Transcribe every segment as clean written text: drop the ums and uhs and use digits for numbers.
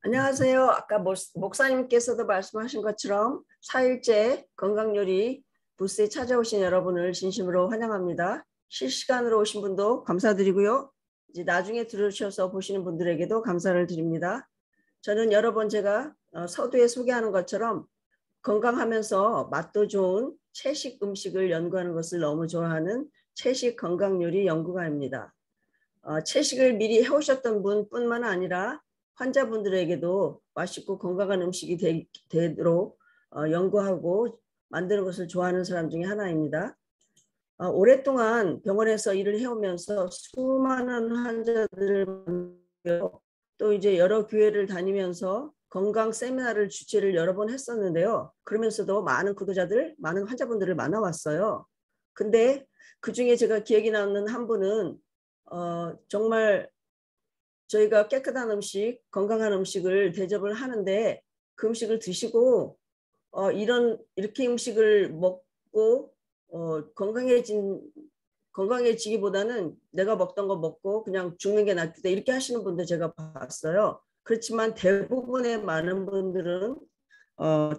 안녕하세요. 아까 목사님께서도 말씀하신 것처럼 4일째 건강요리 부스에 찾아오신 여러분을 진심으로 환영합니다. 실시간으로 오신 분도 감사드리고요. 이제 나중에 들으셔서 보시는 분들에게도 감사를 드립니다. 저는 여러 번 제가 서두에 소개하는 것처럼 건강하면서 맛도 좋은 채식 음식을 연구하는 것을 너무 좋아하는 채식 건강요리 연구가입니다. 채식을 미리 해오셨던 분뿐만 아니라 환자분들에게도 맛있고 건강한 음식이 되도록 연구하고 만드는 것을 좋아하는 사람 중에 하나입니다. 오랫동안 병원에서 일을 해오면서 수많은 환자들을 만나고 또 이제 여러 교회를 다니면서 건강 세미나를 주최를 여러 번 했었는데요. 그러면서도 많은 구독자들, 많은 환자분들을 만나왔어요. 근데 그중에 제가 기억이 남는 한 분은 정말 저희가 깨끗한 음식, 건강한 음식을 대접을 하는데 그 음식을 드시고 이렇게 음식을 먹고 건강해지기보다는 내가 먹던 거 먹고 그냥 죽는 게 낫겠다 이렇게 하시는 분들 제가 봤어요. 그렇지만 대부분의 많은 분들은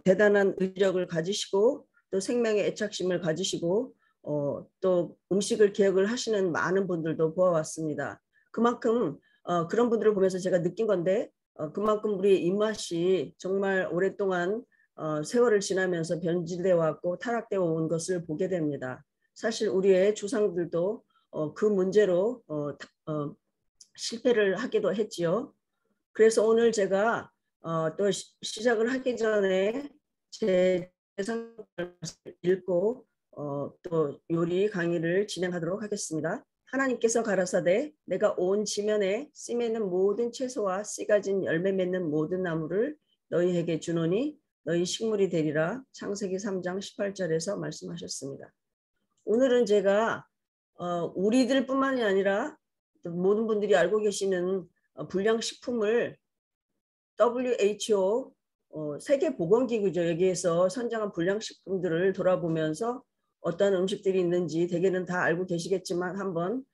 대단한 의지력을 가지시고 또 생명의 애착심을 가지시고 또 음식을 기억을 하시는 많은 분들도 보아왔습니다. 그만큼 그런 분들을 보면서 제가 느낀 건데 그만큼 우리 입맛이 정말 오랫동안 세월을 지나면서 변질되어 왔고 타락되어 온 것을 보게 됩니다. 사실 우리의 조상들도 그 문제로 실패를 하기도 했지요. 그래서 오늘 제가 또 시작을 하기 전에 제 상을 읽고 또 요리 강의를 진행하도록 하겠습니다. 하나님께서 가라사대 내가 온 지면에 씨 맺는 모든 채소와 씨 가진 열매 맺는 모든 나무를 너희에게 주노니 너희 식물이 되리라. 창세기 3장 18절에서 말씀하셨습니다. 오늘은 제가 우리들뿐만이 아니라 모든 분들이 알고 계시는 불량식품을 WHO 세계보건기구죠. 여기에서 선정한 불량식품들을 돌아보면서 어떤 음식들이 있는지 대개는 다 알고 계시겠지만 한번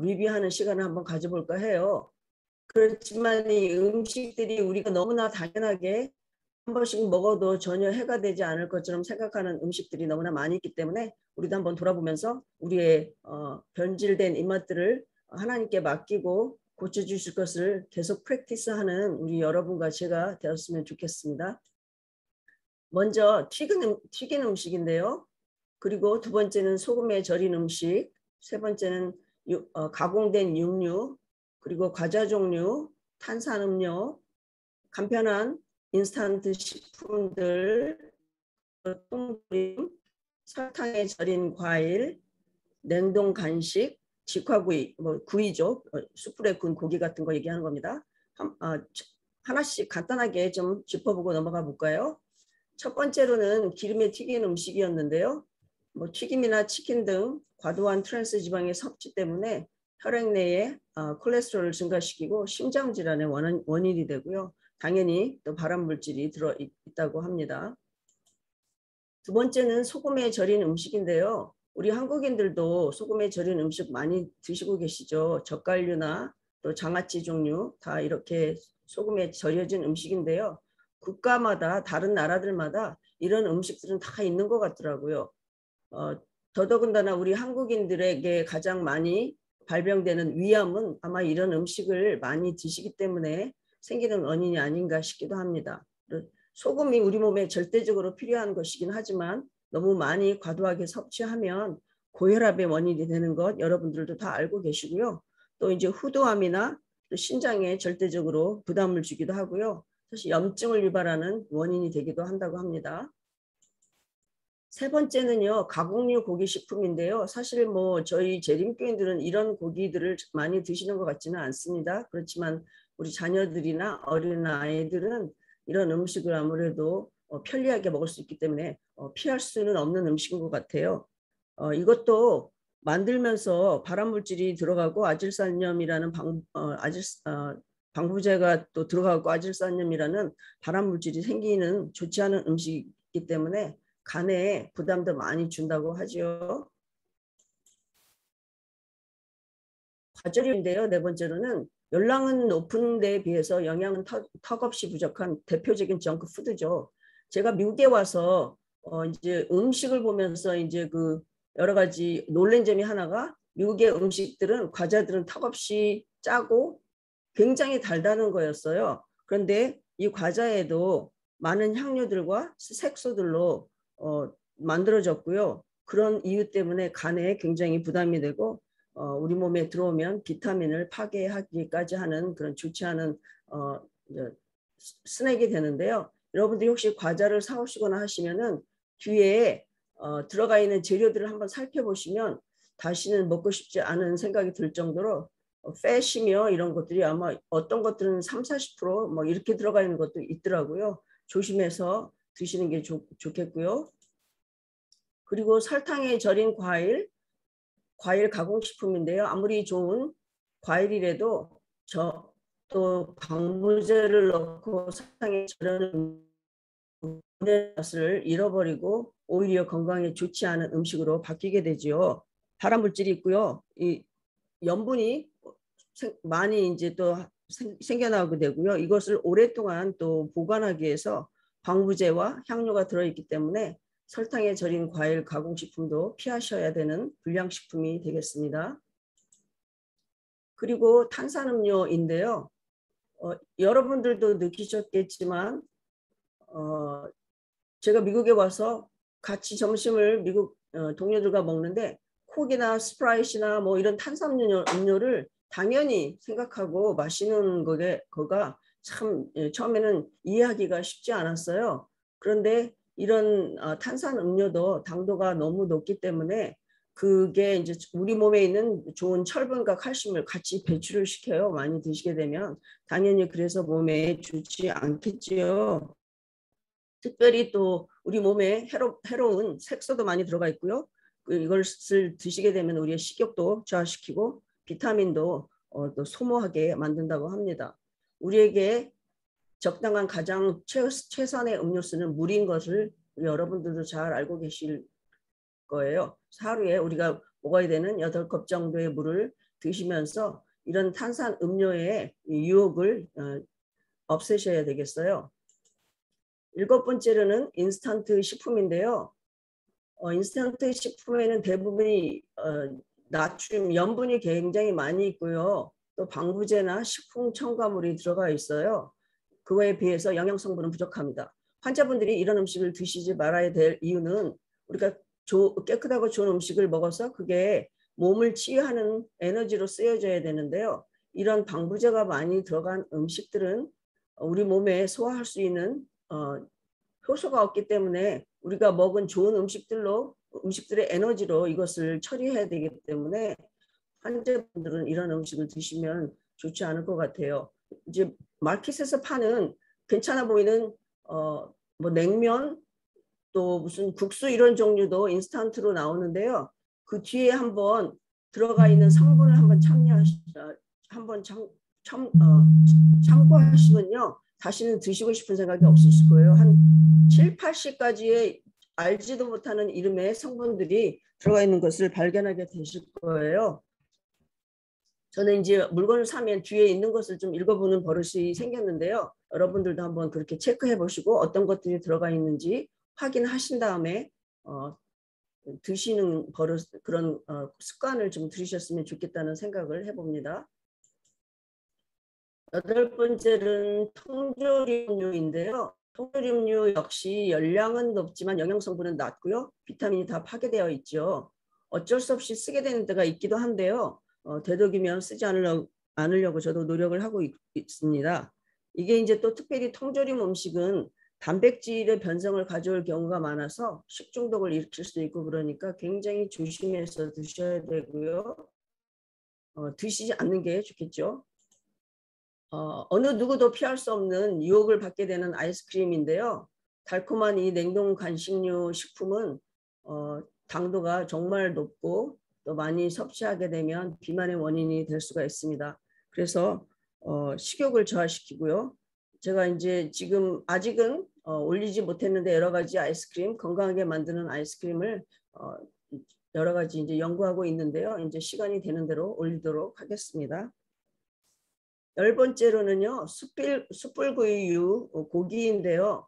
리뷰하는 시간을 한번 가져볼까 해요. 그렇지만 이 음식들이 우리가 너무나 당연하게 한 번씩 먹어도 전혀 해가 되지 않을 것처럼 생각하는 음식들이 너무나 많이 있기 때문에 우리도 한번 돌아보면서 우리의 변질된 입맛들을 하나님께 맡기고 고쳐주실 것을 계속 프랙티스하는 우리 여러분과 제가 되었으면 좋겠습니다. 먼저 튀긴 음식인데요. 그리고 두 번째는 소금에 절인 음식, 세 번째는 가공된 육류, 그리고 과자 종류, 탄산음료, 간편한 인스턴트 식품들, 통조림, 설탕에 절인 과일, 냉동 간식, 직화구이, 구이죠. 숯불에 구운 고기 같은 거 얘기하는 겁니다. 하나씩 간단하게 좀 짚어보고 넘어가 볼까요? 첫 번째로는 기름에 튀긴 음식이었는데요. 튀김이나 치킨 등 과도한 트랜스 지방의 섭취 때문에 혈액 내에 콜레스테롤을 증가시키고 심장 질환의 원인이 되고요. 당연히 또 발암 물질이 들어있다고 합니다. 두 번째는 소금에 절인 음식인데요. 우리 한국인들도 소금에 절인 음식 많이 드시고 계시죠. 젓갈류나 또 장아찌 종류 다 이렇게 소금에 절여진 음식인데요. 국가마다 다른 나라들마다 이런 음식들은 다 있는 것 같더라고요. 더더군다나 우리 한국인들에게 가장 많이 발병되는 위암은 아마 이런 음식을 많이 드시기 때문에 생기는 원인이 아닌가 싶기도 합니다. 소금이 우리 몸에 절대적으로 필요한 것이긴 하지만 너무 많이 과도하게 섭취하면 고혈압의 원인이 되는 것 여러분들도 다 알고 계시고요. 또 이제 후두암이나 또 신장에 절대적으로 부담을 주기도 하고요. 사실 염증을 유발하는 원인이 되기도 한다고 합니다. 세 번째는요, 가공류 고기 식품인데요. 사실 저희 재림교인들은 이런 고기들을 많이 드시는 것 같지는 않습니다. 그렇지만 우리 자녀들이나 어린 아이들은 이런 음식을 아무래도 편리하게 먹을 수 있기 때문에 피할 수는 없는 음식인 것 같아요. 이것도 만들면서 발암물질이 들어가고 아질산염이라는 방부제가 또 들어가고 아질산염이라는 발암물질이 생기는 좋지 않은 음식 있기 때문에 간에 부담도 많이 준다고 하죠. 과절인데요. 네 번째로는 열량은 높은 데에 비해서 영양은 턱없이 부족한 대표적인 정크푸드죠. 제가 미국에 와서 이제 음식을 보면서 이제 그 여러 가지 놀란 점이 하나가 미국의 음식들은 과자들은 턱없이 짜고 굉장히 달다는 거였어요. 그런데 이 과자에도 많은 향료들과 색소들로 만들어졌고요. 그런 이유 때문에 간에 굉장히 부담이 되고 우리 몸에 들어오면 비타민을 파괴하기까지 하는 그런 좋지 않은 스낵이 되는데요. 여러분들이 혹시 과자를 사오시거나 하시면은 뒤에 들어가 있는 재료들을 한번 살펴보시면 다시는 먹고 싶지 않은 생각이 들 정도로 패시며 이런 것들이 아마 어떤 것들은 30~40% 이렇게 들어가 있는 것도 있더라고요. 조심해서 드시는 게 좋겠고요. 그리고 설탕에 절인 과일 가공식품인데요. 아무리 좋은 과일이라도 또 방부제를 넣고 설탕에 절여놓은 맛을 잃어버리고 오히려 건강에 좋지 않은 음식으로 바뀌게 되죠. 발암물질이 있고요. 이 염분이 많이 이제 또 생겨나게 되고요. 이것을 오랫동안 또 보관하기 위해서 방부제와 향료가 들어있기 때문에 설탕에 절인 과일 가공식품도 피하셔야 되는 불량식품이 되겠습니다. 그리고 탄산음료인데요. 여러분들도 느끼셨겠지만 제가 미국에 와서 같이 점심을 미국 동료들과 먹는데 콕이나 스프라이트나 이런 탄산음료를 당연히 생각하고 마시는 거가 참 처음에는 이해하기가 쉽지 않았어요. 그런데 이런 탄산음료도 당도가 너무 높기 때문에 그게 이제 우리 몸에 있는 좋은 철분과 칼슘을 같이 배출을 시켜요. 많이 드시게 되면 당연히 그래서 몸에 좋지 않겠지요. 특별히 또 우리 몸에 해로운 색소도 많이 들어가 있고요. 이것을 드시게 되면 우리의 식욕도 저하시키고 비타민도 또 소모하게 만든다고 합니다. 우리에게 적당한 가장 최선의 음료수는 물인 것을 여러분들도 잘 알고 계실 거예요. 하루에 우리가 먹어야 되는 8컵 정도의 물을 드시면서 이런 탄산 음료의 유혹을 없애셔야 되겠어요. 7번째로는 인스턴트 식품인데요. 인스턴트 식품에는 대부분이 나트륨, 염분이 굉장히 많이 있고요. 또 방부제나 식품 첨가물이 들어가 있어요. 그거에 비해서 영양 성분은 부족합니다. 환자분들이 이런 음식을 드시지 말아야 될 이유는 우리가 깨끗하고 좋은 음식을 먹어서 그게 몸을 치유하는 에너지로 쓰여져야 되는데요. 이런 방부제가 많이 들어간 음식들은 우리 몸에 소화할 수 있는 효소가 없기 때문에 우리가 먹은 좋은 음식들의 에너지로 이것을 처리해야 되기 때문에 환자분들은 이런 음식을 드시면 좋지 않을 것 같아요. 이제 마켓에서 파는 괜찮아 보이는 냉면 또 무슨 국수 이런 종류도 인스턴트로 나오는데요. 그 뒤에 한번 들어가 있는 성분을 한번 참고하시면요. 다시는 드시고 싶은 생각이 없으실 거예요. 한 7~80가지의 알지도 못하는 이름의 성분들이 들어가 있는 것을 발견하게 되실 거예요. 저는 이제 물건을 사면 뒤에 있는 것을 좀 읽어보는 버릇이 생겼는데요. 여러분들도 한번 그렇게 체크해 보시고 어떤 것들이 들어가 있는지 확인하신 다음에 드시는 버릇, 그런 습관을 좀 들이셨으면 좋겠다는 생각을 해봅니다. 8번째는 통조림류인데요. 통조림류 역시 열량은 높지만 영양성분은 낮고요. 비타민이 다 파괴되어 있죠. 어쩔 수 없이 쓰게 되는 데가 있기도 한데요. 되도록이면 쓰지 않으려고 저도 노력을 하고 있습니다. 이게 이제 또 특별히 통조림 음식은 단백질의 변성을 가져올 경우가 많아서 식중독을 일으킬 수도 있고 그러니까 굉장히 조심해서 드셔야 되고요. 드시지 않는 게 좋겠죠. 어느 누구도 피할 수 없는 유혹을 받게 되는 아이스크림인데요. 달콤한 이 냉동 간식류 식품은 당도가 정말 높고 또 많이 섭취하게 되면 비만의 원인이 될 수가 있습니다. 그래서 식욕을 저하시키고요. 제가 이제 지금 아직은 올리지 못했는데 여러 가지 아이스크림, 건강하게 만드는 아이스크림을 여러 가지 이제 연구하고 있는데요. 이제 시간이 되는 대로 올리도록 하겠습니다. 10번째로는요, 숯불구이유 고기인데요.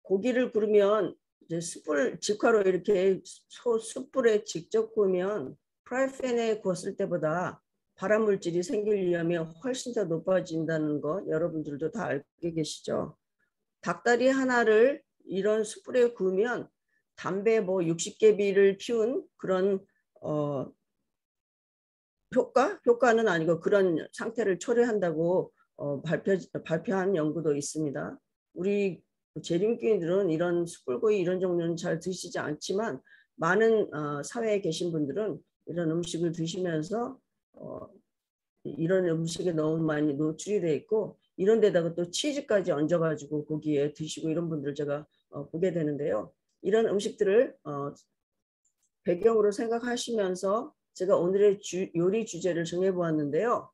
고기를 구우면 이제 숯불 직화로 이렇게 숯불에 직접 구우면 프라이팬에 구웠을 때보다 발암물질이 생길 위험이 훨씬 더 높아진다는 것 여러분들도 다 알고 계시죠? 닭다리 하나를 이런 숯불에 구우면 담배 뭐 60개비를 피운 그런 효과는 아니고 그런 상태를 초래한다고 발표한 연구도 있습니다. 우리 재림교인들은 이런 숯불구이 이런 종류는 잘 드시지 않지만 많은 사회에 계신 분들은 이런 음식을 드시면서 이런 음식에 너무 많이 노출이 돼 있고 이런 데다가 또 치즈까지 얹어가지고 고기에 드시고 이런 분들 제가 보게 되는데요. 이런 음식들을 배경으로 생각하시면서 제가 오늘의 요리 주제를 정해보았는데요.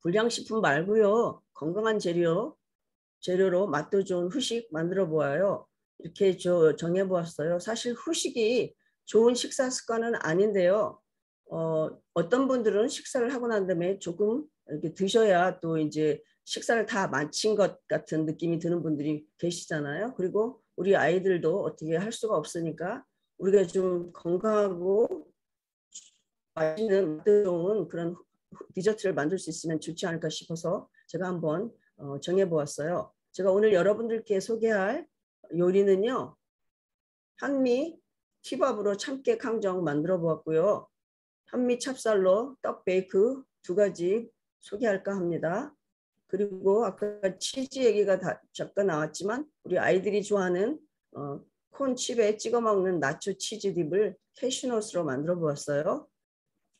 불량식품 말고요. 건강한 재료로 맛도 좋은 후식 만들어 보아요. 이렇게 정해보았어요. 사실 후식이 좋은 식사 습관은 아닌데요. 어떤 분들은 식사를 하고 난 다음에 조금 이렇게 드셔야 또 이제 식사를 다 마친 것 같은 느낌이 드는 분들이 계시잖아요. 그리고 우리 아이들도 어떻게 할 수가 없으니까 우리가 좀 건강하고 맛있는 맛도 좋은 그런 디저트를 만들 수 있으면 좋지 않을까 싶어서 제가 한번 정해보았어요. 제가 오늘 여러분들께 소개할 요리는요. 현미 티밥으로 참깨 강정 만들어 보았고요. 현미 찹쌀로 떡 베이크 2가지 소개할까 합니다. 그리고 아까 치즈 얘기가 잠깐 나왔지만 우리 아이들이 좋아하는 콘칩에 찍어 먹는 나초 치즈 딥을 캐슈넛으로 만들어 보았어요.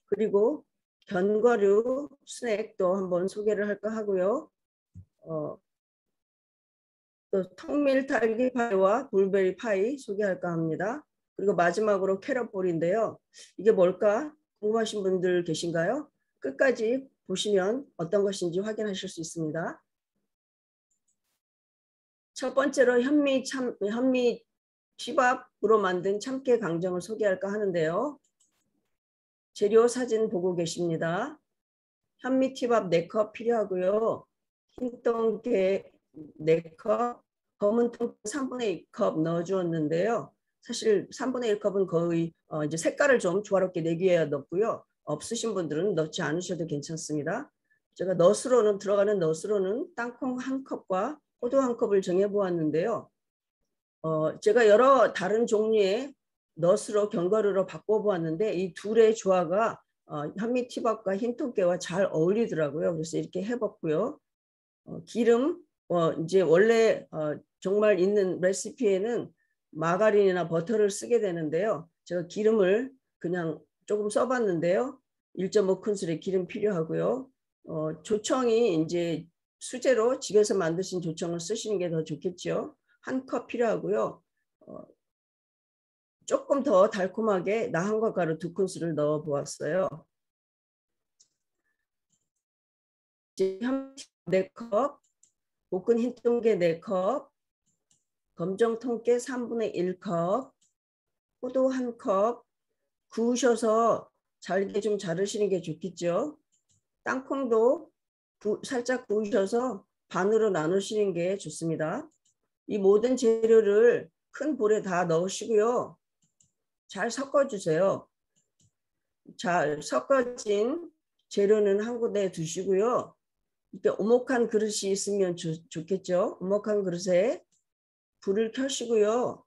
그리고 견과류 스낵도 한번 소개를 할까 하고요. 또 통밀 딸기 파이와 블루베리 파이 소개할까 합니다. 그리고 마지막으로 캐럿볼인데요. 이게 뭘까 궁금하신 분들 계신가요? 끝까지 보시면 어떤 것인지 확인하실 수 있습니다. 첫 번째로 현미 티밥으로 만든 참깨 강정을 소개할까 하는데요. 재료 사진 보고 계십니다. 현미 티밥 4컵 필요하고요. 흰 통깨 4컵, 검은 통깨 3분의 2컵 넣어주었는데요. 사실 3분의 1컵은 거의 이제 색깔을 좀 조화롭게 내기 위해 넣고요. 없으신 분들은 넣지 않으셔도 괜찮습니다. 제가 들어가는 넛으로는 땅콩 1컵과 포도 1컵을 정해보았는데요. 제가 여러 다른 종류의 넛으로 견과류로 바꿔보았는데 이 둘의 조화가 현미 티밥과 흰 통깨와 잘 어울리더라고요. 그래서 이렇게 해봤고요. 기름 이제 원래 정말 있는 레시피에는 마가린이나 버터를 쓰게 되는데요. 제가 기름을 그냥 조금 써봤는데요. 1.5큰술의 기름 필요하고요. 조청이 이제 수제로 집에서 만드신 조청을 쓰시는 게 더 좋겠죠. 1컵 필요하고요. 조금 더 달콤하게 나한과 가루 2큰술을 넣어 보았어요. 현미 4컵, 볶은 흰 통깨 4컵, 검정 통깨 3분의 1컵, 포도 1컵, 구우셔서 잘게 좀 자르시는 게 좋겠죠. 땅콩도 살짝 구우셔서 반으로 나누시는 게 좋습니다. 이 모든 재료를 큰 볼에 다 넣으시고요. 잘 섞어주세요. 잘 섞어진 재료는 한 군데 두시고요. 이렇게 오목한 그릇이 있으면 좋겠죠. 오목한 그릇에 불을 켜시고요.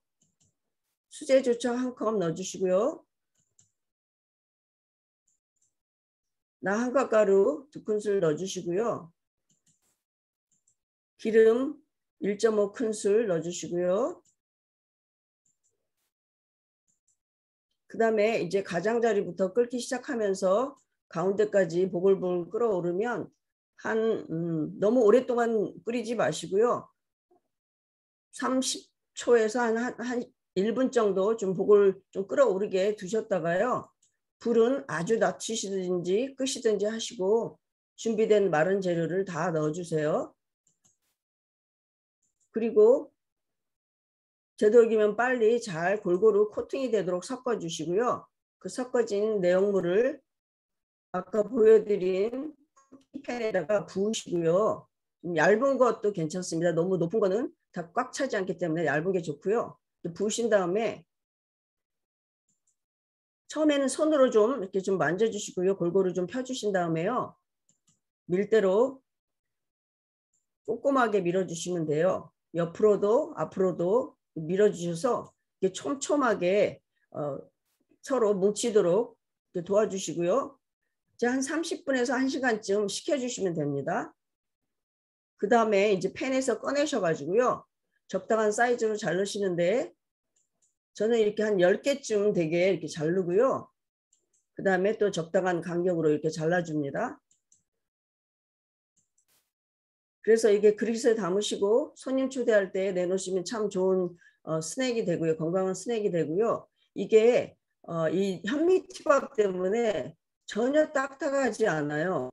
수제 조청 1컵 넣어주시고요. 나한과 가루 2큰술 넣어주시고요. 기름 1.5큰술 넣어주시고요. 그 다음에 이제 가장자리부터 끓기 시작하면서 가운데까지 보글보글 끓어오르면 너무 오랫동안 끓이지 마시고요. 30초에서 한 1분 정도 좀 보글 좀 끓어오르게 두셨다가요. 불은 아주 낮추시든지 끄시든지 하시고 준비된 마른 재료를 다 넣어주세요. 그리고 되도록이면 빨리 잘 골고루 코팅이 되도록 섞어주시고요. 그 섞어진 내용물을 아까 보여드린 팬에다가 부으시고요. 얇은 것도 괜찮습니다. 너무 높은 거는 다 꽉 차지 않기 때문에 얇은 게 좋고요. 부으신 다음에 처음에는 손으로 좀 이렇게 좀 만져주시고요. 골고루 좀 펴주신 다음에요. 밀대로 꼼꼼하게 밀어주시면 돼요. 옆으로도 앞으로도 밀어주셔서 이렇게 촘촘하게 서로 뭉치도록 도와주시고요. 이제 한 30분에서 1시간쯤 식혀주시면 됩니다. 그 다음에 이제 팬에서 꺼내셔가지고요. 적당한 사이즈로 자르시는데 저는 이렇게 한 10개쯤 되게 이렇게 자르고요. 그 다음에 또 적당한 간격으로 이렇게 잘라줍니다. 그래서 이게 그릇에 담으시고 손님 초대할 때 내놓으시면 참 좋은 스낵이 되고요. 건강한 스낵이 되고요. 이게 이 현미티밥 때문에 전혀 딱딱하지 않아요.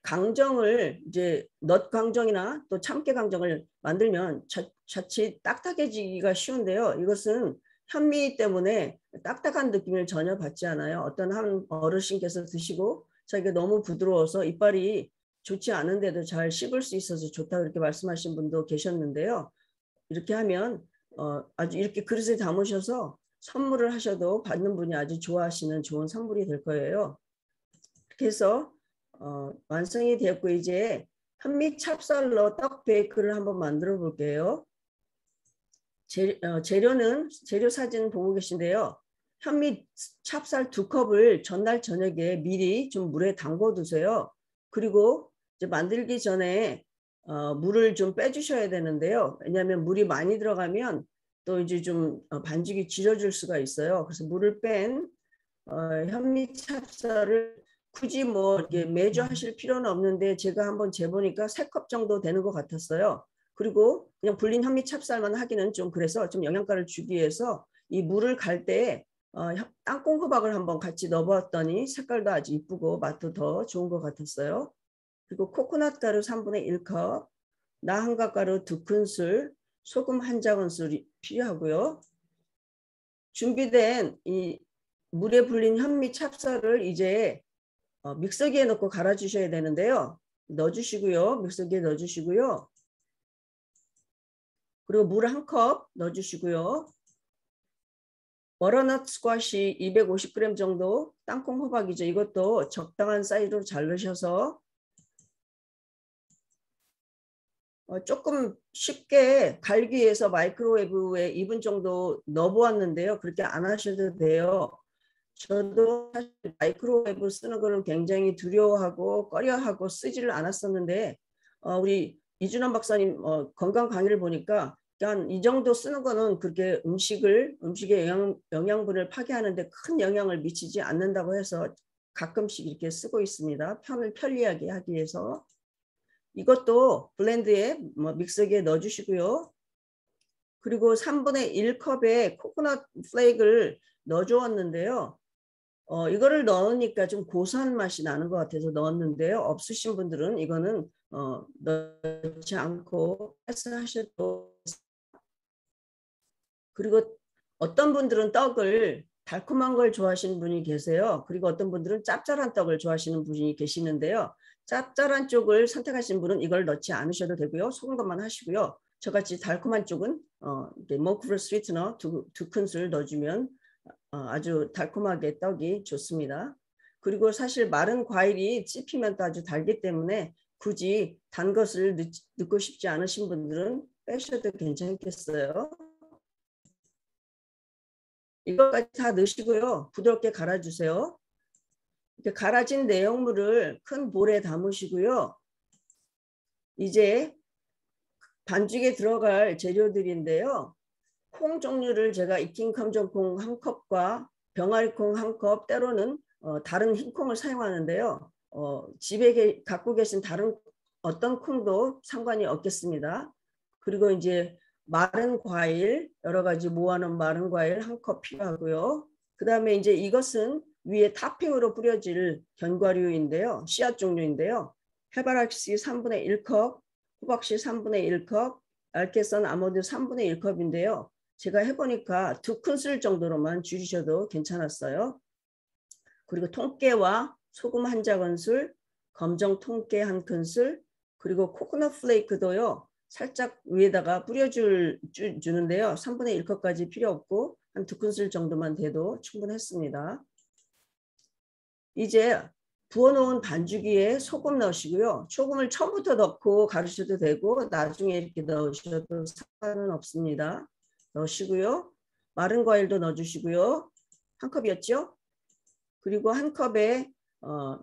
강정을 이제 넛 강정이나 또 참깨 강정을 만들면 자칫 딱딱해지기가 쉬운데요. 이것은 현미 때문에 딱딱한 느낌을 전혀 받지 않아요. 어떤 한 어르신께서 드시고 자기가 너무 부드러워서 이빨이 좋지 않은데도 잘 씹을 수 있어서 좋다 그렇게 말씀하신 분도 계셨는데요. 이렇게 하면 아주 이렇게 그릇에 담으셔서 선물을 하셔도 받는 분이 아주 좋아하시는 좋은 선물이 될 거예요. 이렇게 해서 완성이 되었고 이제 현미 찹쌀로 떡 베이크를 한번 만들어 볼게요. 재료 사진 보고 계신데요. 현미 찹쌀 2컵을 전날 저녁에 미리 좀 물에 담궈 두세요. 그리고 이제 만들기 전에 물을 좀 빼주셔야 되는데요. 왜냐하면 물이 많이 들어가면 또 이제 좀 반죽이 질어질 수가 있어요. 그래서 물을 뺀 현미 찹쌀을 굳이 뭐 이렇게 매주 하실 필요는 없는데 제가 한번 재보니까 3컵 정도 되는 것 같았어요. 그리고 그냥 불린 현미 찹쌀만 하기는 좀 그래서 좀 영양가를 주기 위해서 이 물을 갈 때 땅콩 호박을 한번 같이 넣어봤더니 색깔도 아주 이쁘고 맛도 더 좋은 것 같았어요. 그리고 코코넛 가루 3분의 1컵, 나한가 가루 2큰술, 소금 1작은술이 필요하고요. 준비된 이 물에 불린 현미 찹쌀을 이제 믹서기에 넣고 갈아주셔야 되는데요. 넣어주시고요. 믹서기에 넣어주시고요. 그리고 물 1컵 넣어주시고요. 버터넛 스쿼시 250g 정도, 땅콩 호박이죠. 이것도 적당한 사이즈로 자르셔서 조금 쉽게 갈기 위해서 마이크로웨이브에 2분 정도 넣어보았는데요. 그렇게 안 하셔도 돼요. 저도 사실 마이크로웨이브 쓰는 거는 굉장히 두려워하고 꺼려하고 쓰지를 않았었는데 우리 이준원 박사님 건강 강의를 보니까 한 이 정도 쓰는 거는 그렇게 음식의 영양분을 파괴하는데 큰 영향을 미치지 않는다고 해서 가끔씩 이렇게 쓰고 있습니다. 편리하게 하기 위해서. 이것도 블렌드에 믹서기에 넣어주시고요. 그리고 3분의 1컵의 코코넛 플레이크를 넣어주었는데요. 이거를 넣으니까 좀 고소한 맛이 나는 것 같아서 넣었는데요. 없으신 분들은 이거는 넣지 않고 패스하셔도. 그리고 어떤 분들은 떡을 달콤한 걸 좋아하시는 분이 계세요. 그리고 어떤 분들은 짭짤한 떡을 좋아하시는 분이 계시는데요. 짭짤한 쪽을 선택하시는 분은 이걸 넣지 않으셔도 되고요. 속은 것만 하시고요. 저같이 달콤한 쪽은 머크블 스위트너 2큰술 넣어주면 아주 달콤하게 떡이 좋습니다. 그리고 사실 마른 과일이 씹히면 또 아주 달기 때문에 굳이 단 것을 넣고 싶지 않으신 분들은 빼셔도 괜찮겠어요. 이것까지 다 넣으시고요. 부드럽게 갈아주세요. 이렇게 갈아진 내용물을 큰 볼에 담으시고요. 이제 반죽에 들어갈 재료들인데요. 콩 종류를 제가 익힌 검정콩 1컵과 병아리콩 1컵, 때로는 다른 흰콩을 사용하는데요. 집에 갖고 계신 다른 어떤 콩도 상관이 없겠습니다. 그리고 이제 마른 과일, 여러 가지 모아놓은 마른 과일 1컵 필요하고요. 그 다음에 이제 이것은 위에 토핑으로 뿌려질 견과류인데요. 씨앗 종류인데요. 해바라기씨 3분의 1컵, 호박씨 3분의 1컵, 얇게 썬 아몬드 3분의 1컵인데요. 제가 해보니까 2큰술 정도로만 줄이셔도 괜찮았어요. 그리고 통깨와 소금 1작은술, 검정 통깨 1큰술, 그리고 코코넛 플레이크도요. 살짝 위에다가 뿌려주는데요. 3분의 1컵까지 필요 없고 한 2큰술 정도만 돼도 충분했습니다. 이제 부어놓은 반죽기에 소금 넣으시고요. 소금을 처음부터 넣고 가르셔도 되고 나중에 이렇게 넣으셔도 상관은 없습니다. 넣으시고요. 마른 과일도 넣어주시고요. 한 컵이었죠? 그리고 한 컵에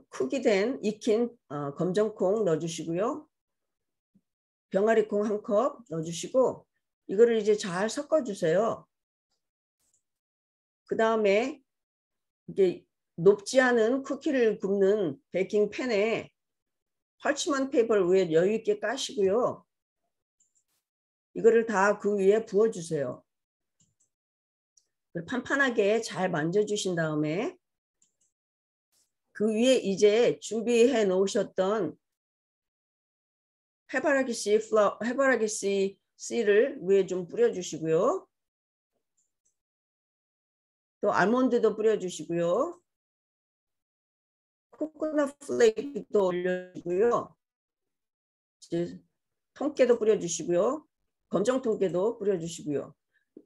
쿡이 된 익힌 검정콩 넣어주시고요. 병아리콩 한 컵 넣어주시고 이거를 이제 잘 섞어주세요. 그 다음에 이게 높지 않은 쿠키를 굽는 베이킹팬에 parchment 페이퍼를 위에 여유 있게 까시고요. 이거를 다 그 위에 부어주세요. 판판하게 잘 만져주신 다음에 그 위에 이제 준비해 놓으셨던 해바라기 씨를 위에 좀 뿌려주시고요. 또 알몬드도 뿌려주시고요. 코코넛 플레이크도 올려주고요. 통깨도 뿌려주시고요. 검정 통깨도 뿌려주시고요.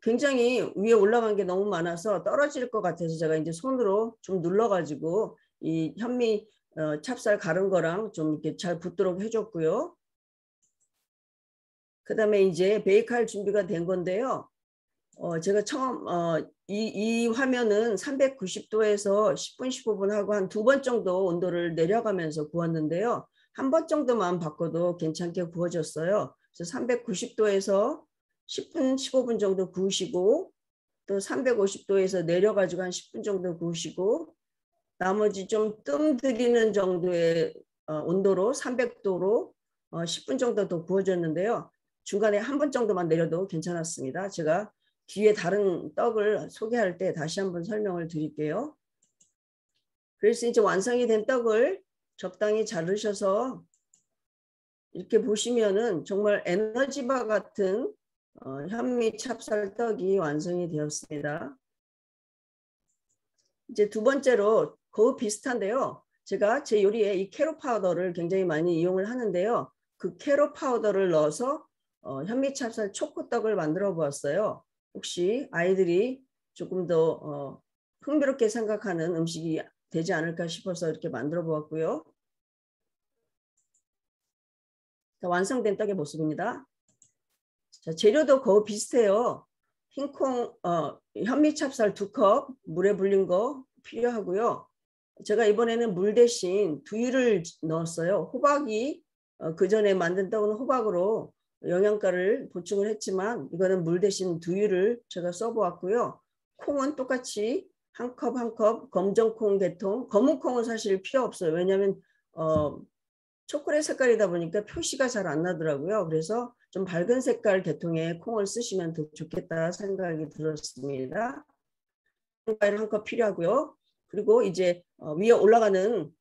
굉장히 위에 올라간 게 너무 많아서 떨어질 것 같아서 제가 이제 손으로 좀 눌러가지고 이 현미 찹쌀 가른 거랑 좀 이렇게 잘 붙도록 해줬고요. 그 다음에 이제 베이크할 준비가 된 건데요. 제가 처음 이 화면은 390도에서 10분 15분 하고 한 2번 정도 온도를 내려가면서 구웠는데요. 한 번 정도만 바꿔도 괜찮게 구워졌어요. 그래서 390도에서 10분 15분 정도 구우시고 또 350도에서 내려가지고 한 10분 정도 구우시고 나머지 좀 뜸 들이는 정도의 온도로 300도로 10분 정도 더 구워졌는데요. 중간에 한 번 정도만 내려도 괜찮았습니다. 제가 뒤에 다른 떡을 소개할 때 다시 한번 설명을 드릴게요. 그래서 이제 완성이 된 떡을 적당히 자르셔서 이렇게 보시면은 정말 에너지바 같은 현미 찹쌀 떡이 완성이 되었습니다. 이제 두 번째로 거의 비슷한데요. 제가 제 요리에 이 캐럿 파우더를 굉장히 많이 이용을 하는데요. 그 캐럿 파우더를 넣어서 현미 찹쌀 초코떡을 만들어 보았어요. 혹시 아이들이 조금 더 흥미롭게 생각하는 음식이 되지 않을까 싶어서 이렇게 만들어 보았고요. 자, 완성된 떡의 모습입니다. 자, 재료도 거의 비슷해요. 흰콩, 현미 찹쌀 2컵, 물에 불린 거 필요하고요. 제가 이번에는 물 대신 두유를 넣었어요. 호박이 그 전에 만든 떡은 호박으로 영양가를 보충을 했지만 이거는 물 대신 두유를 제가 써보았고요. 콩은 똑같이 한 컵 한 컵 검정콩 계통, 검은 콩은 사실 필요 없어요. 왜냐하면 초콜릿 색깔이다 보니까 표시가 잘 안 나더라고요. 그래서 좀 밝은 색깔 계통의 콩을 쓰시면 더 좋겠다 생각이 들었습니다. 과일 한 컵 필요하고요. 그리고 이제 위에 올라가는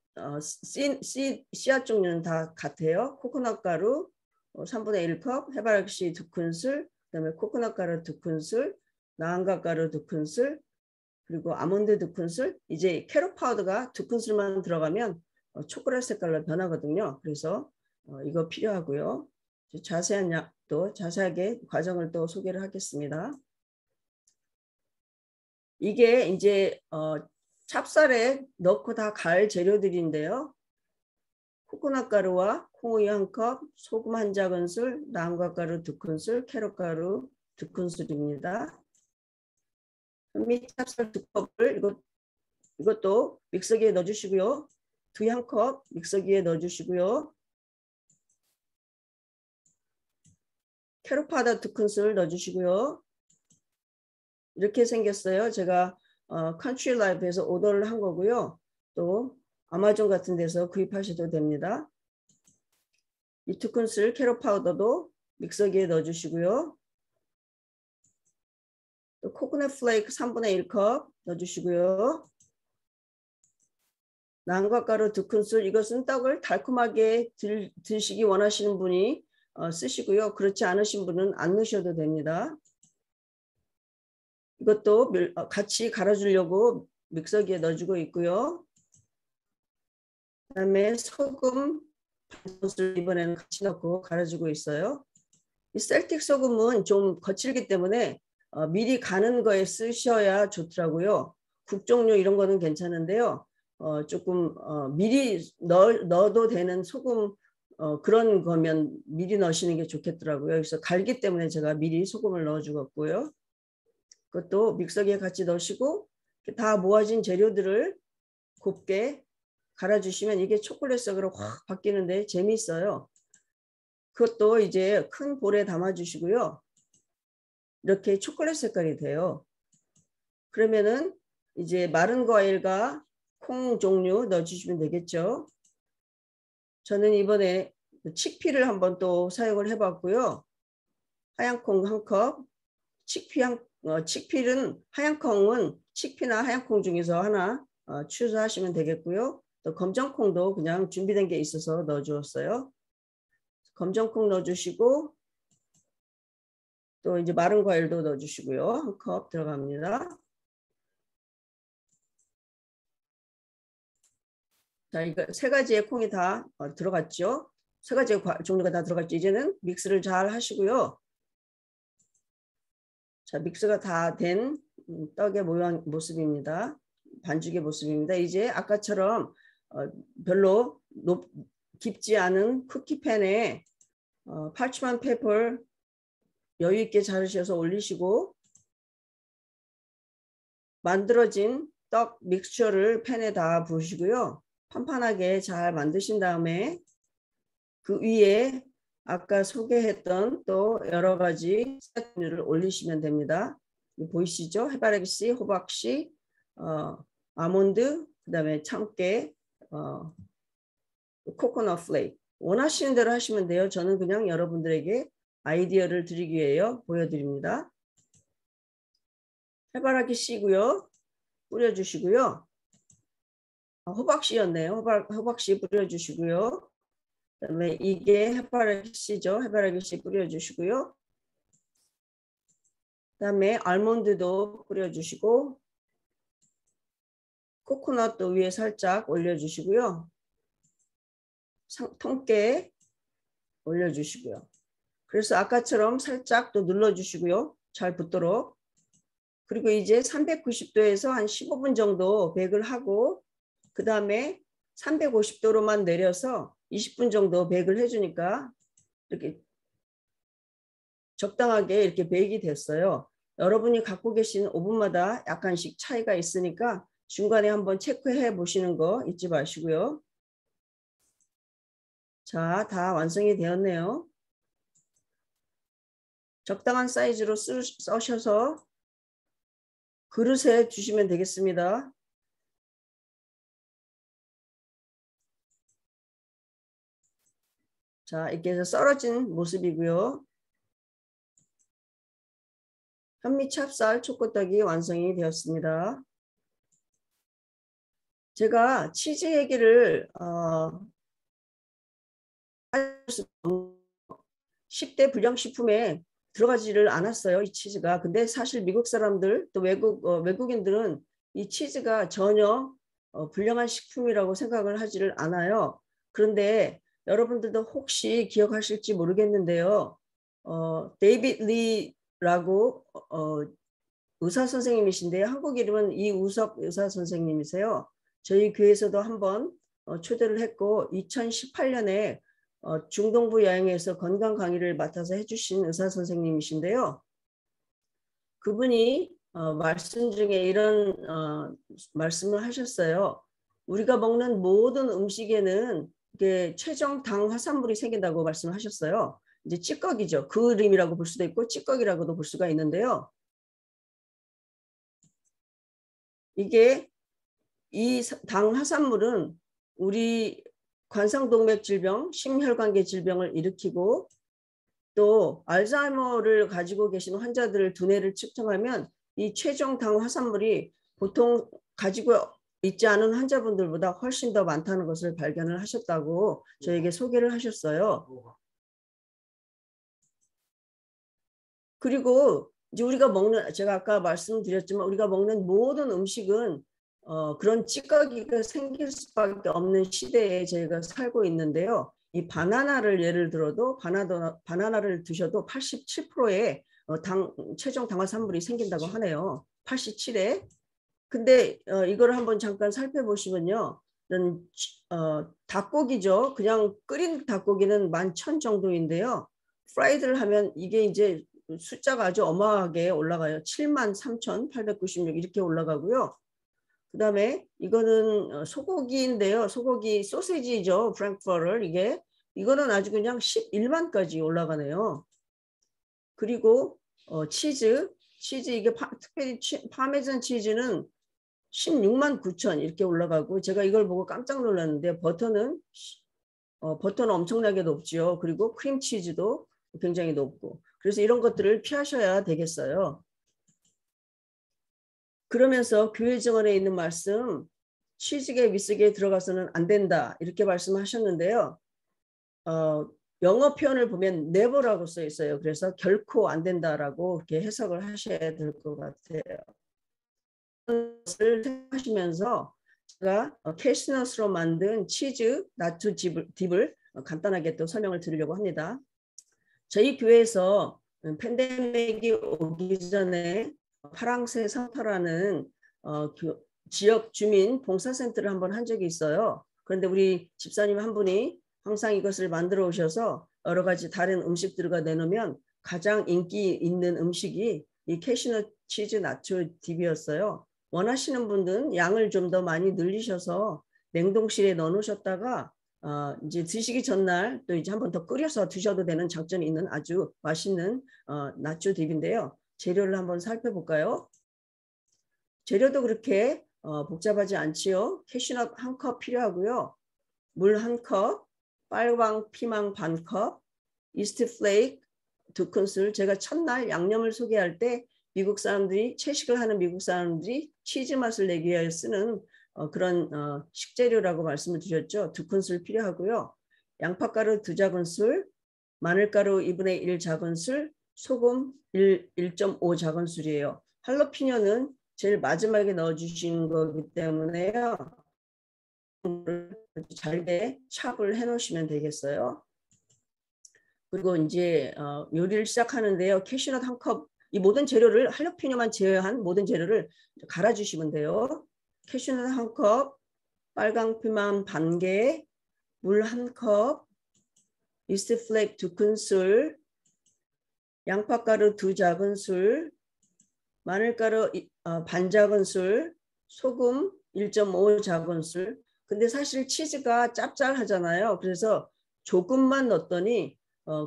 씨앗 종류는 다 같아요. 코코넛 가루 3분의 1컵, 해바라기 2큰술, 그다음에 코코넛 가루 2큰술, 나한가 가루 2큰술, 그리고 아몬드 2큰술. 이제 캐럿 파우더가 2큰술만 들어가면 초콜릿 색깔로 변하거든요. 그래서 이거 필요하고요. 자세한 약도 자세하게 과정을 또 소개를 하겠습니다. 이게 이제 찹쌀에 넣고 다 갈 재료들인데요. 코코넛 가루와 콩우유 1컵, 소금 1작은술, 나한가 가루 2큰술, 캐럿 가루 2큰술입니다. 현미 찹쌀 2컵을 이것도 믹서기에 넣어주시고요. 두유 1컵 믹서기에 넣어주시고요. 캐럿 파우더 2큰술 넣어주시고요. 이렇게 생겼어요. 제가 컨트리 라이프에서 오더를 한 거고요. 또 아마존 같은 데서 구입하셔도 됩니다. 이 2큰술 캐럿 파우더도 믹서기에 넣어주시고요. 또 코코넛 플레이크 3분의 1컵 넣어주시고요. 나한가 가루 2큰술. 이것은 떡을 달콤하게 드시기 원하시는 분이 쓰시고요. 그렇지 않으신 분은 안 넣으셔도 됩니다. 이것도 같이 갈아주려고 믹서기에 넣어주고 있고요. 그다음에 소금 반 큰술 이번에는 같이 넣고 갈아주고 있어요. 이 셀틱 소금은 좀 거칠기 때문에 미리 가는 거에 쓰셔야 좋더라고요. 국종류 이런 거는 괜찮은데요. 조금 미리 넣어도 되는 소금 그런 거면 미리 넣으시는 게 좋겠더라고요. 그래서 갈기 때문에 제가 미리 소금을 넣어 주었고요. 그것도 믹서기에 같이 넣으시고 다 모아진 재료들을 곱게 갈아주시면 이게 초콜릿 색으로 확 바뀌는데 재미있어요. 그것도 이제 큰 볼에 담아주시고요. 이렇게 초콜릿 색깔이 돼요. 그러면은 이제 마른 과일과 콩 종류 넣어주시면 되겠죠. 저는 이번에 칙피를 한번 또 사용을 해봤고요. 하얀 콩 1컵, 칙피는 하얀 콩은 칙피나 하얀 콩 중에서 하나 추수하시면 되겠고요. 또 검정콩도 그냥 준비된 게 있어서 넣어주었어요. 검정콩 넣어주시고 또 이제 마른 과일도 넣어주시고요. 1컵 들어갑니다. 자, 이거 세 가지의 콩이 다 들어갔죠. 세 가지의 종류가 다 들어갔죠. 이제는 믹스를 잘 하시고요. 자, 믹스가 다 된 떡의 모습입니다. 반죽의 모습입니다. 이제 아까처럼 별로 깊지 않은 쿠키팬에 파치먼트 페이퍼를 여유 있게 자르셔서 올리시고 만들어진 떡 믹스처를 팬에 다 부으시고요. 판판하게 잘 만드신 다음에 그 위에 아까 소개했던 또 여러 가지 쌀류를 올리시면 됩니다. 보이시죠? 해바라기씨, 호박씨, 아몬드, 그 다음에 참깨, 코코넛 플레이크. 원하시는 대로 하시면 돼요. 저는 그냥 여러분들에게 아이디어를 드리기 위해 보여드립니다. 해바라기씨고요. 뿌려주시고요. 호박씨였네요. 호박씨 뿌려주시고요. 그다음에 이게 해바라기씨죠. 해바라기씨 뿌려주시고요. 그다음에 알몬드도 뿌려주시고 코코넛도 위에 살짝 올려주시고요. 통깨 올려주시고요. 그래서 아까처럼 살짝 또 눌러주시고요. 잘 붙도록. 그리고 이제 390도에서 한 15분 정도 베이크를 하고 그 다음에 350도로만 내려서 20분 정도 베이크를 해주니까 이렇게 적당하게 이렇게 베이크가 됐어요. 여러분이 갖고 계신 오븐마다 약간씩 차이가 있으니까 중간에 한번 체크해 보시는 거 잊지 마시고요. 자, 다 완성이 되었네요. 적당한 사이즈로 써셔서 그릇에 주시면 되겠습니다. 자, 이렇게 해서 썰어진 모습이고요. 현미 찹쌀 초코떡이 완성이 되었습니다. 제가 치즈 얘기를 10대 불량식품에 들어가지를 않았어요. 이 치즈가. 근데 사실 미국 사람들 또 외국인들은 이 치즈가 전혀 불량한 식품이라고 생각을 하지를 않아요. 그런데 여러분들도 혹시 기억하실지 모르겠는데요. 데이빗 리라고 의사 선생님이신데요. 한국 이름은 이우섭 의사 선생님이세요. 저희 교회에서도 한번 초대를 했고 2018년에 중동부 여행에서 건강 강의를 맡아서 해주신 의사 선생님이신데요. 그분이 말씀 중에 이런 말씀을 하셨어요. 우리가 먹는 모든 음식에는 이게 최종 당 화산물이 생긴다고 말씀하셨어요. 이제 찌꺼기죠. 그림이라고 볼 수도 있고 찌꺼기라고도 볼 수가 있는데요. 이게 이 당 화산물은 우리 관상동맥 질병, 심혈관계 질병을 일으키고 또 알츠하이머를 가지고 계신 환자들을 두뇌를 측정하면 이 최종 당 화산물이 보통 가지고 있지 않은 환자분들보다 훨씬 더 많다는 것을 발견을 하셨다고 저에게 소개를 하셨어요. 그리고 이제 우리가 먹는, 제가 아까 말씀드렸지만 우리가 먹는 모든 음식은 그런 찌꺼기가 생길 수밖에 없는 시대에 저희가 살고 있는데요. 이 바나나를 예를 들어도 바나나를 드셔도 87%의 최종 당화산물이 생긴다고 하네요. 87에. 근데 이걸 한번 잠깐 살펴보시면요. 닭고기죠. 그냥 끓인 닭고기는 11,000 정도인데요. 프라이드를 하면 이게 이제 숫자가 아주 어마어마하게 올라가요. 73,896 이렇게 올라가고요. 그 다음에 이거는 소고기인데요. 소고기 소세지죠. 프랭크퍼를 이거는 아주 그냥 11만까지 올라가네요. 그리고 치즈 이게 특별히 파메산 치즈는 16만 9천 이렇게 올라가고, 제가 이걸 보고 깜짝 놀랐는데 버터는 엄청나게 높죠. 그리고 크림치즈도 굉장히 높고, 그래서 이런 것들을 피하셔야 되겠어요. 그러면서 교회 증언에 있는 말씀, 치즈계 위스기에 들어가서는 안 된다 이렇게 말씀하셨는데요. 영어 표현을 보면 never라고 써 있어요. 그래서 결코 안 된다라고 이렇게 해석을 하셔야 될 것 같아요. 것을 생각하시면서 제가 캐시넛으로 만든 치즈 나초 딥을 간단하게 또 설명을 드리려고 합니다. 저희 교회에서 팬데믹이 오기 전에 파랑새 산터라는 지역 주민 봉사센터를 한번 한 적이 있어요. 그런데 우리 집사님 한 분이 항상 이것을 만들어 오셔서 여러 가지 다른 음식들과 내놓으면 가장 인기 있는 음식이 이 캐시넛 치즈 나초 딥이었어요. 원하시는 분들은 양을 좀 더 많이 늘리셔서 냉동실에 넣어 놓으셨다가 이제 드시기 전날 또 이제 한 번 더 끓여서 드셔도 되는 장점이 있는 아주 맛있는 나초 딥인데요. 재료를 한번 살펴볼까요? 재료도 그렇게 복잡하지 않지요. 캐시넛 1컵 필요하고요. 물 1컵, 빨강 피망 반컵, 이스트 플레이크 2큰술. 제가 첫날 양념을 소개할 때 미국 사람들이, 채식을 하는 미국 사람들이 치즈 맛을 내기 위해 쓰는 그런 식재료라고 말씀을 드렸죠. 2큰술 필요하고요. 양파가루 2작은술, 마늘가루 2분의 1 작은술, 소금 1.5 작은술이에요. 할로피뇨는 제일 마지막에 넣어주시는 거기 때문에요. 잘게 찹을 해놓으시면 되겠어요. 그리고 이제 요리를 시작하는데요. 캐시넛 1컵, 이 모든 재료를, 할로피뇨만 제외한 모든 재료를 갈아주시면 돼요. 캐시넛 1컵, 빨강 피망 반개, 물 1컵, 이스트 플레이크 2큰술, 양파가루 2작은술, 마늘가루 반작은술, 소금 1.5 작은술. 근데 사실 치즈가 짭짤하잖아요. 그래서 조금만 넣었더니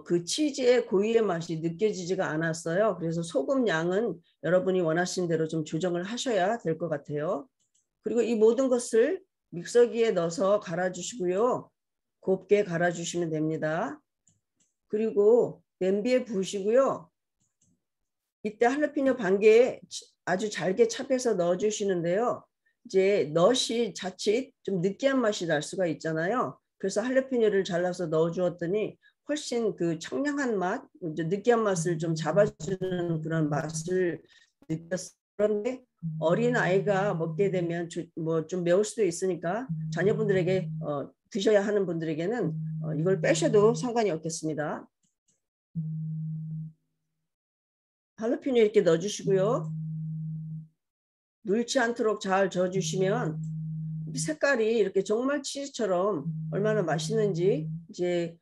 그 치즈의 고유의 맛이 느껴지지가 않았어요. 그래서 소금 양은 여러분이 원하시는 대로 좀 조정을 하셔야 될 것 같아요. 그리고 이 모든 것을 믹서기에 넣어서 갈아주시고요. 곱게 갈아주시면 됩니다. 그리고 냄비에 부으시고요. 이때 할라피뇨 반개에 아주 잘게 찹해서 넣어주시는데요. 이제 넛이 자칫 좀 느끼한 맛이 날 수가 있잖아요. 그래서 할라피뇨를 잘라서 넣어주었더니 훨씬 그 청량한 맛, 느끼한 맛을 좀 잡아주는 그런 맛을 느꼈어요. 그런데 어린 아이가 먹게 되면 뭐 좀 매울 수도 있으니까 자녀분들에게 드셔야 하는 분들에게는 이걸 빼셔도 상관이 없겠습니다. 할라피뇨 이렇게 넣어주시고요. 눌지 않도록 잘 저어주시면 색깔이 이렇게 정말 치즈처럼 얼마나 맛있는지. 이제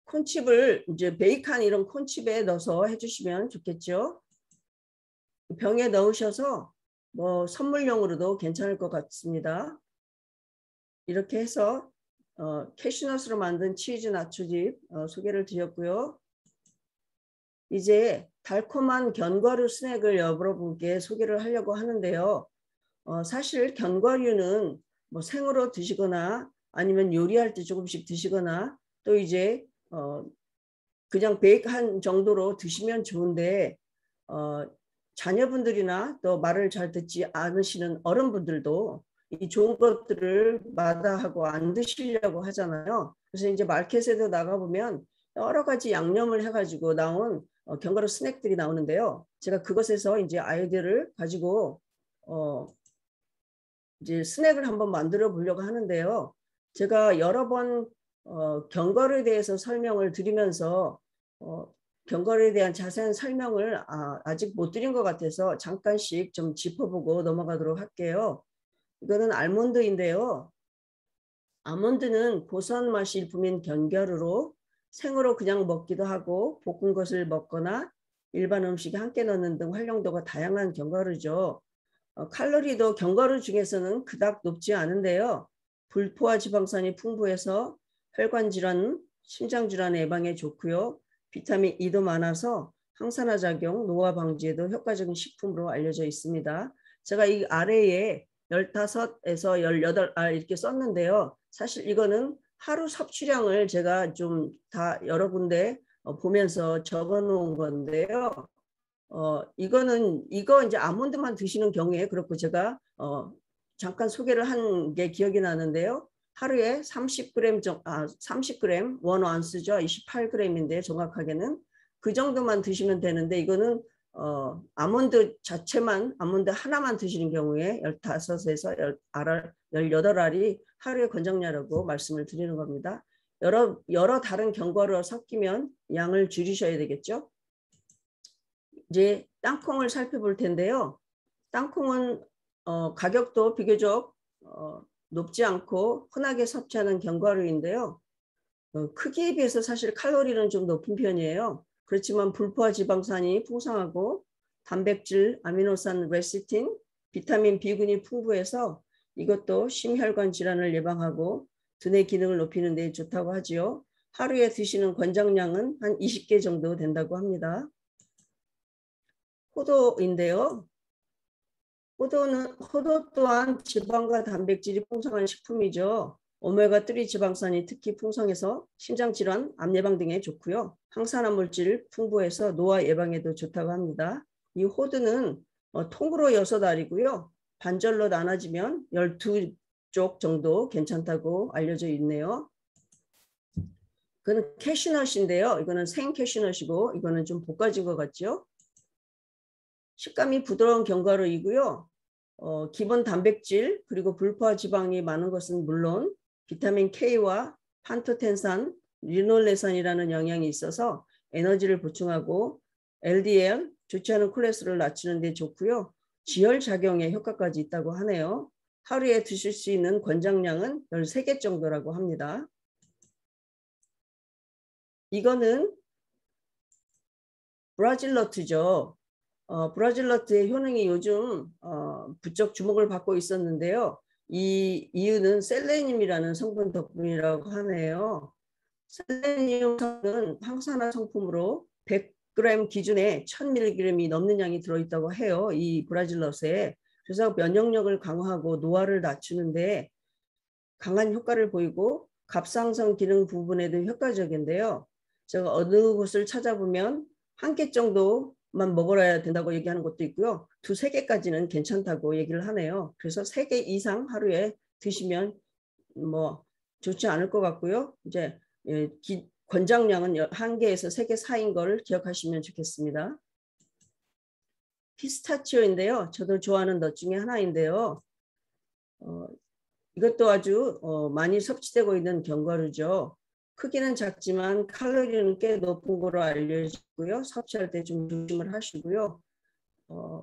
콘칩을 이제 베이컨 이런 콘칩에 넣어서 해주시면 좋겠죠. 병에 넣으셔서 뭐 선물용으로도 괜찮을 것 같습니다. 이렇게 해서 캐시넛으로 만든 치즈 나초집 소개를 드렸고요. 이제 달콤한 견과류 스낵을 여러분께 소개를 하려고 하는데요. 사실 견과류는 뭐 생으로 드시거나 아니면 요리할 때 조금씩 드시거나 또 이제 그냥 베이크한 정도로 드시면 좋은데 자녀분들이나 또 말을 잘 듣지 않으시는 어른분들도 이 좋은 것들을 마다하고 안 드시려고 하잖아요. 그래서 이제 마켓에도 나가보면 여러 가지 양념을 해가지고 나온 견과류 스낵들이 나오는데요. 제가 그것에서 이제 아이디어를 가지고 이제 스낵을 한번 만들어 보려고 하는데요. 제가 여러 번 견과류에 대해서 설명을 드리면서 견과류에 대한 자세한 설명을 아직 못 드린 것 같아서 잠깐씩 좀 짚어보고 넘어가도록 할게요. 이거는 알몬드인데요. 아몬드는 고소한 맛이 일품인 견과류로 생으로 그냥 먹기도 하고 볶은 것을 먹거나 일반 음식에 함께 넣는 등 활용도가 다양한 견과류죠. 칼로리도 견과류 중에서는 그닥 높지 않은데요. 불포화 지방산이 풍부해서 혈관 질환, 심장 질환 예방에 좋고요. 비타민 E도 많아서 항산화 작용, 노화 방지에도 효과적인 식품으로 알려져 있습니다. 제가 이 아래에 15에서 18알 이렇게 썼는데요. 사실 이거는 하루 섭취량을 제가 좀 다 여러 군데 보면서 적어 놓은 건데요. 이거 이제 아몬드만 드시는 경우에 그렇고 제가 잠깐 소개를 한 게 기억이 나는데요. 하루에 30g 30g 1온스죠. 28g인데 정확하게는 그 정도만 드시면 되는데 이거는 아몬드 자체만 아몬드 하나만 드시는 경우에 15에서 18알이 하루에 권장량이라고 말씀을 드리는 겁니다. 여러 다른 견과류와 섞이면 양을 줄이셔야 되겠죠. 이제 땅콩을 살펴볼 텐데요. 땅콩은 가격도 비교적 높지 않고 흔하게 섭취하는 견과류인데요. 크기에 비해서 사실 칼로리는 좀 높은 편이에요. 그렇지만 불포화 지방산이 풍성하고 단백질, 아미노산, 레시틴, 비타민 B군이 풍부해서 이것도 심혈관 질환을 예방하고 두뇌 기능을 높이는 데 좋다고 하지요. 하루에 드시는 권장량은 한 20개 정도 된다고 합니다. 호두인데요. 호두 또한 지방과 단백질이 풍성한 식품이죠. 오메가3 지방산이 특히 풍성해서 심장질환, 암 예방 등에 좋고요. 항산화 물질 풍부해서 노화 예방에도 좋다고 합니다. 이 호두는 통으로 6알이고요. 반절로 나눠지면 12쪽 정도 괜찮다고 알려져 있네요. 그건 캐슈넛인데요. 이거는 생 캐슈넛이고 이거는 좀 볶아진 것 같죠. 식감이 부드러운 견과류이고요. 기본 단백질 그리고 불포화 지방이 많은 것은 물론 비타민 K와 판토텐산, 리놀레산이라는 영양이 있어서 에너지를 보충하고 LDL, 좋지 않은 콜레스테롤을 낮추는 데 좋고요. 지혈 작용에 효과까지 있다고 하네요. 하루에 드실 수 있는 권장량은 13개 정도라고 합니다. 이거는 브라질너트죠. 브라질너트의 효능이 요즘 부쩍 주목을 받고 있었는데요. 이 이유는 셀레늄이라는 성분 덕분이라고 하네요. 셀레늄은 항산화 성품으로 100g 기준에 1000mg이 넘는 양이 들어있다고 해요. 이 브라질너트에. 그래서 면역력을 강화하고 노화를 낮추는데 강한 효과를 보이고 갑상선 기능 부분에도 효과적인데요. 제가 어느 곳을 찾아보면 한 개 정도만 먹어야 된다고 얘기하는 것도 있고요. 2~3개까지는 괜찮다고 얘기를 하네요. 그래서 3개 이상 하루에 드시면 뭐 좋지 않을 것 같고요. 이제 권장량은 1개에서 3개 사이인 걸 기억하시면 좋겠습니다. 피스타치오인데요. 저도 좋아하는 넛 중에 하나인데요. 이것도 아주 많이 섭취되고 있는 견과류죠. 크기는 작지만 칼로리는 꽤 높은 거로 알려지고요. 섭취할 때 좀 조심을 하시고요.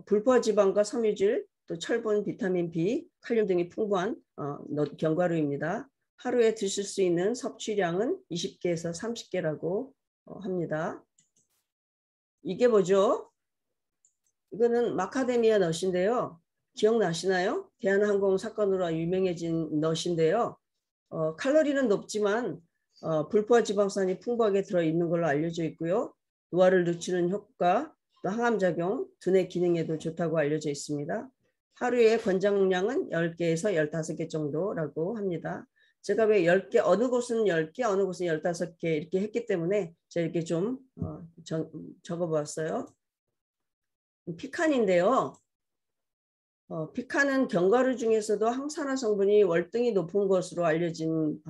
불포화 지방과 섬유질, 또 철분, 비타민 B, 칼륨 등이 풍부한 견과류입니다. 하루에 드실 수 있는 섭취량은 20개에서 30개라고 합니다. 이게 뭐죠? 이거는 마카데미아 넛인데요. 기억나시나요? 대한항공 사건으로 유명해진 넛인데요. 칼로리는 높지만 불포화 지방산이 풍부하게 들어있는 걸로 알려져 있고요. 노화를 늦추는 효과, 또 항암작용, 두뇌 기능에도 좋다고 알려져 있습니다. 하루에 권장량은 10개에서 15개 정도라고 합니다. 제가 왜 10개, 어느 곳은 10개, 어느 곳은 15개 이렇게 했기 때문에 제가 이렇게 좀 적어보았어요. 피칸인데요. 피칸은 견과류 중에서도 항산화 성분이 월등히 높은 것으로 알려진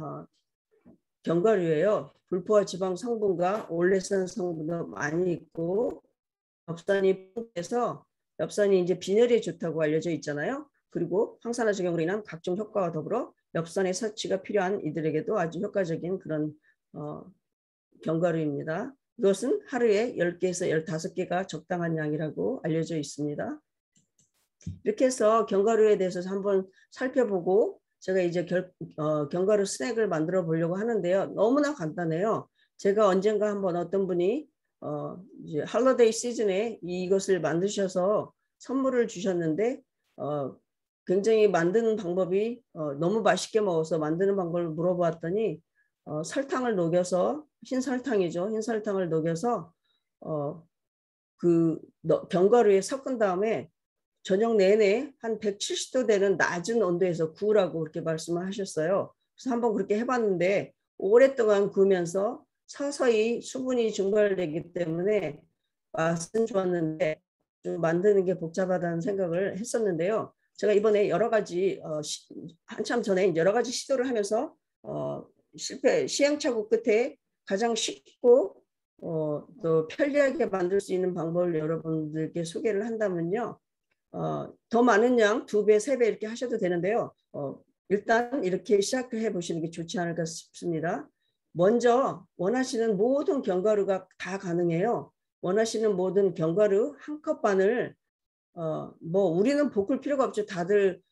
견과류예요. 불포화 지방 성분과 올레산 성분도 많이 있고 엽산이 풍부해서 엽산이 이제 빈혈에 좋다고 알려져 있잖아요. 그리고 항산화 작용으로 인한 각종 효과와 더불어 엽산의 섭취가 필요한 이들에게도 아주 효과적인 그런 견과류입니다. 이것은 하루에 10개에서 15개가 적당한 양이라고 알려져 있습니다. 이렇게 해서 견과류에 대해서 한번 살펴보고 제가 이제 견과류 스낵을 만들어 보려고 하는데요. 너무나 간단해요. 제가 언젠가 한번 어떤 분이 이제 할러데이 시즌에 이것을 만드셔서 선물을 주셨는데 굉장히 만드는 방법이 너무 맛있게 먹어서 만드는 방법을 물어보았더니 설탕을 녹여서 흰 설탕이죠. 흰 설탕을 녹여서 그 견과류에 섞은 다음에 저녁 내내 한 170도 되는 낮은 온도에서 구우라고 그렇게 말씀을 하셨어요. 그래서 한번 그렇게 해봤는데 오랫동안 구우면서 서서히 수분이 증발되기 때문에 맛은 좋았는데 좀 만드는 게 복잡하다는 생각을 했었는데요. 제가 이번에 여러 가지 한참 전에 여러 가지 시도를 하면서 시행착오 끝에 가장 쉽고 또 편리하게 만들 수 있는 방법을 여러분들께 소개를 한다면요. 더 많은 양 2배, 3배 이렇게 하셔도 되는데요. 일단 이렇게 시작해 보시는 게 좋지 않을까 싶습니다. 먼저 원하시는 모든 견과류가 다 가능해요. 원하시는 모든 견과류 한 컵 반을 뭐 우리는 볶을 필요가 없죠. 다들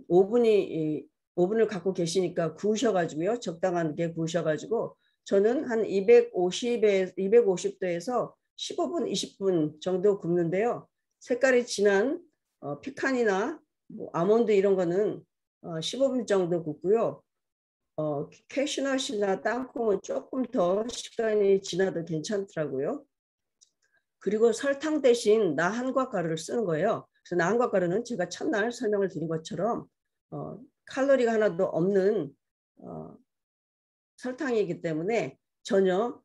오븐을 갖고 계시니까 구우셔가지고요. 적당하게 구우셔가지고 저는 한 250도에서 15분, 20분 정도 굽는데요. 색깔이 진한 피칸이나 뭐 아몬드 이런 거는 15분 정도 굽고요. 캐슈넛이나 땅콩은 조금 더 시간이 지나도 괜찮더라고요. 그리고 설탕 대신 나한과 가루를 쓰는 거예요. 그래서 나한과 가루는 제가 첫날 설명을 드린 것처럼 칼로리가 하나도 없는 설탕이기 때문에 전혀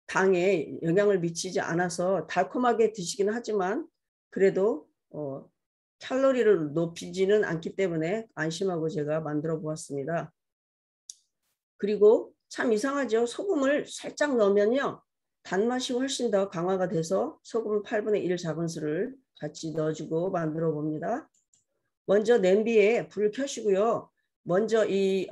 당에 영향을 미치지 않아서 달콤하게 드시긴 하지만 그래도 칼로리를 높이지는 않기 때문에 안심하고 제가 만들어 보았습니다. 그리고 참 이상하죠. 소금을 살짝 넣으면요. 단맛이 훨씬 더 강화가 돼서 소금 8분의 1 작은술을 같이 넣어주고 만들어 봅니다. 먼저 냄비에 불을 켜시고요. 먼저 이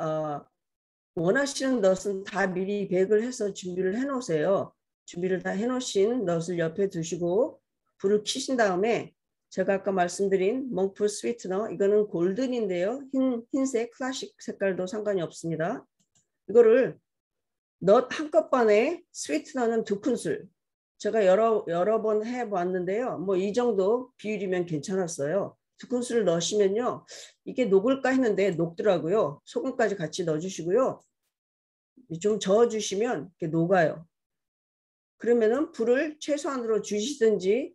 원하시는 넛은 다 미리 베이글 해서 준비를 해 놓으세요. 준비를 다 해 놓으신 넛을 옆에 두시고 불을 켜신 다음에 제가 아까 말씀드린 몽크 스위트너 이거는 골든인데요. 흰색 클래식 색깔도 상관이 없습니다. 이거를 넛 한 컵 반에 스위트너는 2큰술. 제가 여러 번 해봤는데요. 뭐 이 정도 비율이면 괜찮았어요. 2큰술을 넣으시면요. 이게 녹을까 했는데 녹더라고요. 소금까지 같이 넣어주시고요. 좀 저어주시면 이렇게 녹아요. 그러면은 불을 최소한으로 주시든지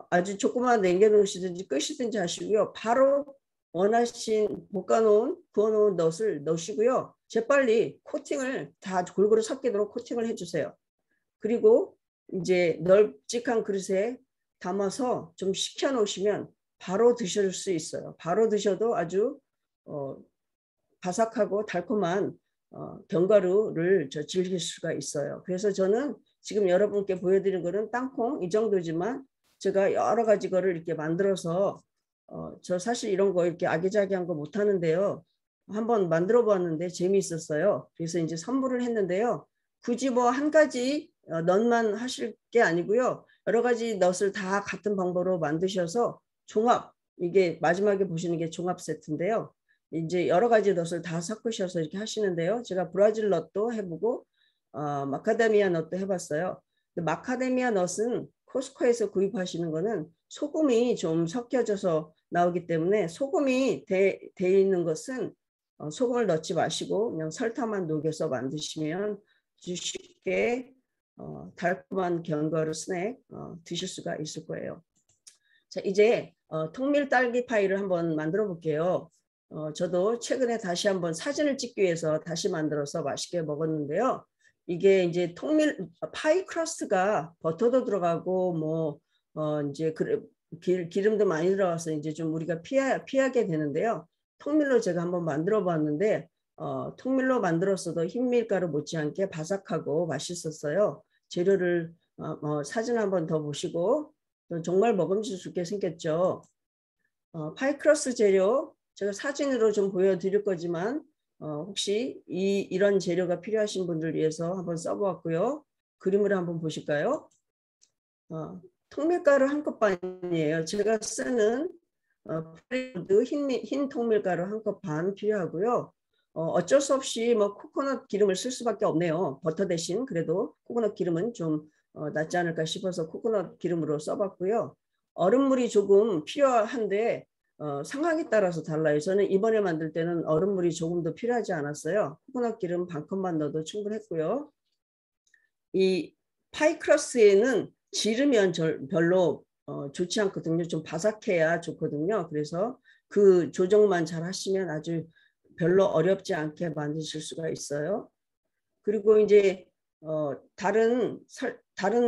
아주 조금만 남겨놓으시든지 끄시든지 하시고요. 바로 원하신 구워놓은 넛을 넣으시고요. 재빨리 코팅을 다 골고루 섞이도록 코팅을 해주세요. 그리고 이제 널찍한 그릇에 담아서 좀 식혀 놓으시면 바로 드실 수 있어요. 바로 드셔도 아주 바삭하고 달콤한 견과류를 즐길 수가 있어요. 그래서 저는 지금 여러분께 보여드린 거는 땅콩 이 정도지만 제가 여러 가지 거를 이렇게 만들어서 저 사실 이런 거 이렇게 아기자기한 거 못하는데요. 한번 만들어 보았는데 재미있었어요. 그래서 이제 선물을 했는데요. 굳이 뭐 한 가지 넛만 하실 게 아니고요. 여러 가지 넛을 다 같은 방법으로 만드셔서 종합, 이게 마지막에 보시는 게 종합 세트인데요. 이제 여러 가지 넛을 다 섞으셔서 이렇게 하시는데요. 제가 브라질 넛도 해보고 마카다미아 넛도 해봤어요. 마카다미아 넛은 코스코에서 구입하시는 거는 소금이 좀 섞여져서 나오기 때문에 소금이 돼 있는 것은 소금을 넣지 마시고 그냥 설탕만 녹여서 만드시면 아주 쉽게 달콤한 견과류 스낵 드실 수가 있을 거예요. 자, 이제 통밀 딸기 파이를 한번 만들어 볼게요. 저도 최근에 다시 한번 사진을 찍기 위해서 다시 만들어서 맛있게 먹었는데요. 이게 이제 통밀 파이 크러스트가 버터도 들어가고 뭐 이제 기름도 많이 들어가서 이제 좀 우리가 피하게 되는데요. 통밀로 제가 한번 만들어 봤는데 통밀로 만들었어도 흰밀가루 못지않게 바삭하고 맛있었어요. 재료를 사진 한번 더 보시고 정말 먹음직스럽게 생겼죠. 파이크러스 재료 제가 사진으로 좀 보여드릴 거지만 혹시 이런 재료가 필요하신 분들 위해서 한번 써보았고요. 그림을 한번 보실까요? 통밀가루 한 컵반이에요. 제가 쓰는 흰 통밀가루 한 컵 반 필요하고요. 어쩔 수 없이 뭐 코코넛 기름을 쓸 수밖에 없네요. 버터 대신 그래도 코코넛 기름은 좀 낫지 않을까 싶어서 코코넛 기름으로 써봤고요. 얼음물이 조금 필요한데 상황에 따라서 달라요. 저는 이번에 만들 때는 얼음물이 조금 더 필요하지 않았어요. 코코넛 기름 반 컵만 넣어도 충분했고요. 이 파이크러스에는 지르면 별로 좋지 않거든요. 좀 바삭해야 좋거든요. 그래서 그 조정만 잘 하시면 아주 별로 어렵지 않게 만드실 수가 있어요. 그리고 이제 다른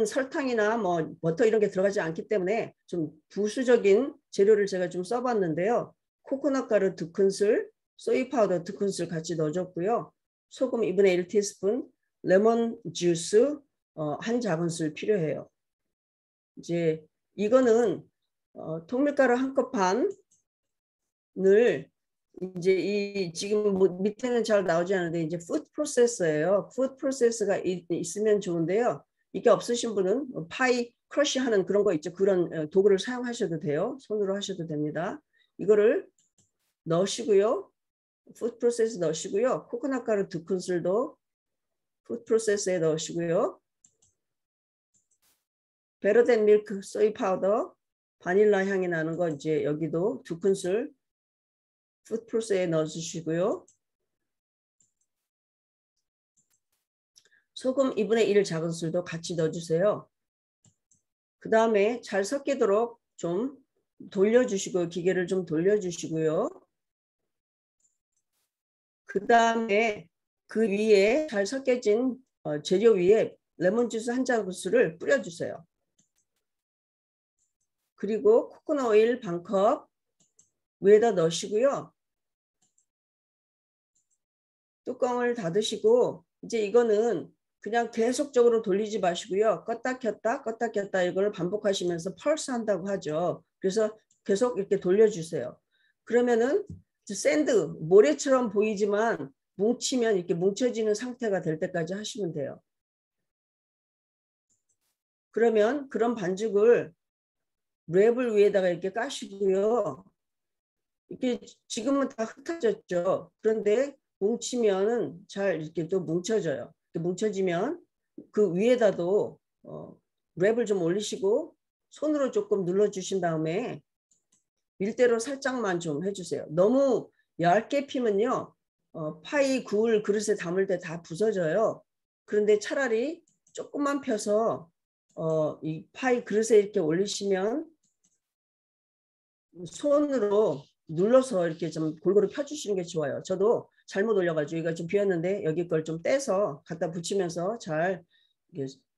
설탕이나 뭐 버터 이런 게 들어가지 않기 때문에 좀 부수적인 재료를 제가 좀 써봤는데요. 코코넛 가루 2큰술, 소이 파우더 2큰술 같이 넣어줬고요. 소금 2분의 1 티스푼, 레몬 주스 1작은술 필요해요. 이제 이거는 통밀가루 1컵 반을 이제 지금 밑에는 잘 나오지 않는데 이제 푸드 프로세서예요. 푸드 프로세서가 있으면 좋은데요. 이게 없으신 분은 파이 크러쉬 하는 그런 거 있죠. 그런 도구를 사용하셔도 돼요. 손으로 하셔도 됩니다. 이거를 넣으시고요. 푸드 프로세서 넣으시고요. 코코넛 가루 2큰술도 푸드 프로세서에 넣으시고요. 베러덴 밀크 소이 파우더 바닐라 향이 나는 거 이제 여기도 2큰술 푸드 프로세서에 넣어주시고요. 소금 2분의 1 작은술도 같이 넣어주세요. 그 다음에 잘 섞이도록 좀 돌려주시고 기계를 좀 돌려주시고요. 그 다음에 그 위에 잘 섞여진 재료 위에 레몬주스 1작은술을 뿌려주세요. 그리고 코코넛 오일 반컵 위에다 넣으시고요. 뚜껑을 닫으시고 이제 이거는 그냥 계속적으로 돌리지 마시고요. 껐다 켰다 이걸 반복하시면서 펄스 한다고 하죠. 그래서 계속 이렇게 돌려주세요. 그러면은 샌드 모래처럼 보이지만 뭉치면 이렇게 뭉쳐지는 상태가 될 때까지 하시면 돼요. 그러면 그런 반죽을 랩을 위에다가 이렇게 까시고요. 이렇게 지금은 다 흩어졌죠. 그런데 뭉치면은 잘 이렇게 또 뭉쳐져요. 이렇게 뭉쳐지면 그 위에다도 랩을 좀 올리시고 손으로 조금 눌러주신 다음에 밀대로 살짝만 좀 해주세요. 너무 얇게 피면요. 파이 구울 그릇에 담을 때 다 부서져요. 그런데 차라리 조금만 펴서 이 파이 그릇에 이렇게 올리시면 손으로 눌러서 이렇게 좀 골고루 펴주시는 게 좋아요. 저도 잘못 올려가지고 이거 좀 비었는데 여기 걸 좀 떼서 갖다 붙이면서 잘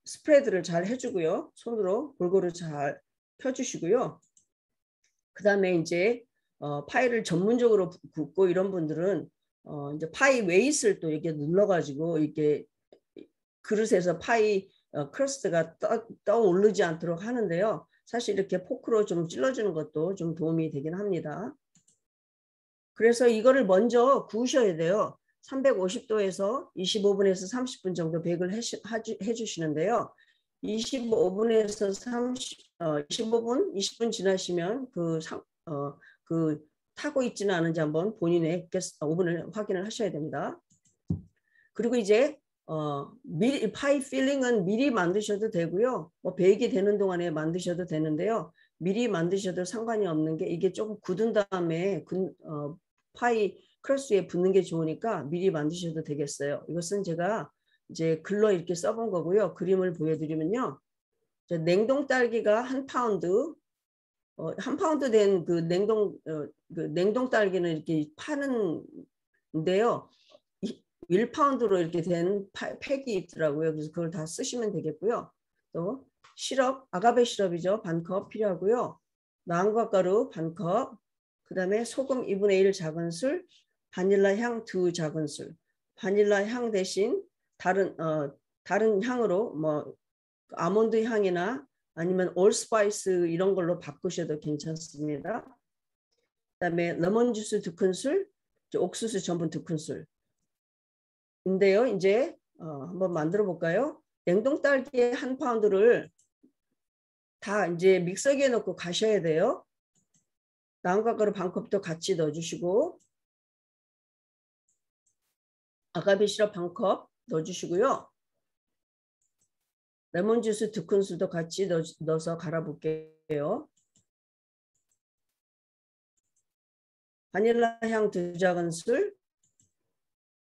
스프레드를 잘 해주고요. 손으로 골고루 잘 펴주시고요. 그 다음에 이제 파이를 전문적으로 굽고 이런 분들은 이제 파이 웨이스를 또 이렇게 눌러가지고 이렇게 그릇에서 파이 크러스트가 떠오르지 않도록 하는데요. 사실 이렇게 포크로 좀 찔러주는 것도 좀 도움이 되긴 합니다. 그래서 이거를 먼저 구우셔야 돼요. 350도에서 25분에서 30분 정도 베이글 해주시는데요. 25분에서 25분, 20분 지나시면 그 타고 있지는 않은지 한번 본인의 오븐을 확인을 하셔야 됩니다. 그리고 이제 미리 파이 필링은 미리 만드셔도 되고요. 뭐 베이기 되는 동안에 만드셔도 되는데요. 미리 만드셔도 상관이 없는 게 이게 조금 굳은 다음에 파이 크러스에 붙는 게 좋으니까 미리 만드셔도 되겠어요. 이것은 제가 이제 글로 이렇게 써본 거고요. 그림을 보여드리면요. 냉동 딸기가 1파운드, 1파운드 된 그 냉동 딸기는 이렇게 파는데요. 1파운드로 이렇게 된 팩이 있더라고요. 그래서 그걸 다 쓰시면 되겠고요. 또 시럽, 아가베 시럽이죠. 반컵 필요하고요. 나무가가루 반컵, 그 다음에 소금 2분의 1 작은술, 바닐라 향 2작은술. 바닐라 향 대신 다른 향으로 뭐 아몬드 향이나 아니면 올스파이스 이런 걸로 바꾸셔도 괜찮습니다. 그다음에 레몬 주스 2큰술, 옥수수 전분 2큰술. 인데요, 이제 한번 만들어 볼까요? 냉동 딸기 1파운드를 다 이제 믹서기에 넣고 가셔야 돼요. 나무가 가루 반컵도 같이 넣어주시고, 아가베 시럽 반컵 넣어주시고요. 레몬 주스 2큰술도 같이 넣어서 갈아볼게요. 바닐라 향 2작은술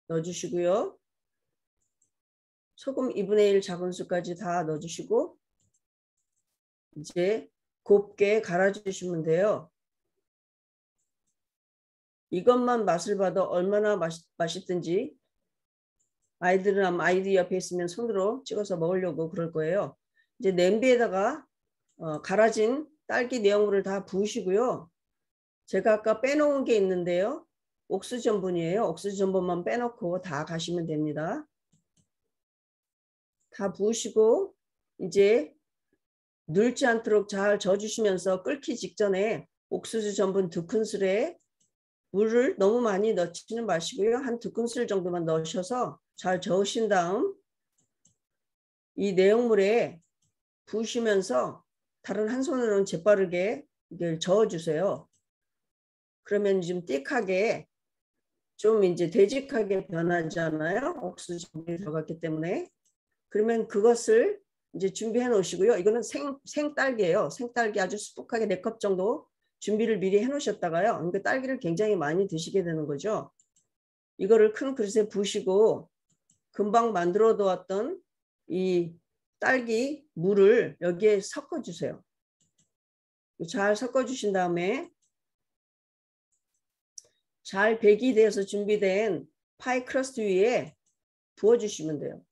넣어주시고요. 소금 2분의 1 작은술까지 다 넣어주시고, 이제 곱게 갈아주시면 돼요. 이것만 맛을 봐도 얼마나 맛있든지 아이들은 아마 아이들 옆에 있으면 손으로 찍어서 먹으려고 그럴 거예요. 이제 냄비에다가 갈아진 딸기 내용물을 다 부으시고요. 제가 아까 빼놓은 게 있는데요. 옥수수 전분이에요. 옥수수 전분만 빼놓고 다 가시면 됩니다. 다 부으시고 이제 눌지 않도록 잘 저어주시면서 끓기 직전에 옥수수 전분 2큰술에 물을 너무 많이 넣지는 마시고요. 한 2큰술 정도만 넣으셔서 잘 저으신 다음 이 내용물에 부으시면서 다른 한 손으로는 재빠르게 이걸 저어주세요. 그러면 좀 띡하게 좀 이제 되직하게 변하잖아요. 옥수수 전분이 들어갔기 때문에. 그러면 그것을 이제 준비해 놓으시고요. 이거는 생딸기예요. 생딸기 아주 수북하게 4컵 정도 준비를 미리 해 놓으셨다가요. 그러니까 딸기를 굉장히 많이 드시게 되는 거죠. 이거를 큰 그릇에 부으시고 금방 만들어 두었던 이 딸기 물을 여기에 섞어 주세요. 잘 섞어 주신 다음에 잘 배기 되어서 준비된 파이 크러스트 위에 부어 주시면 돼요.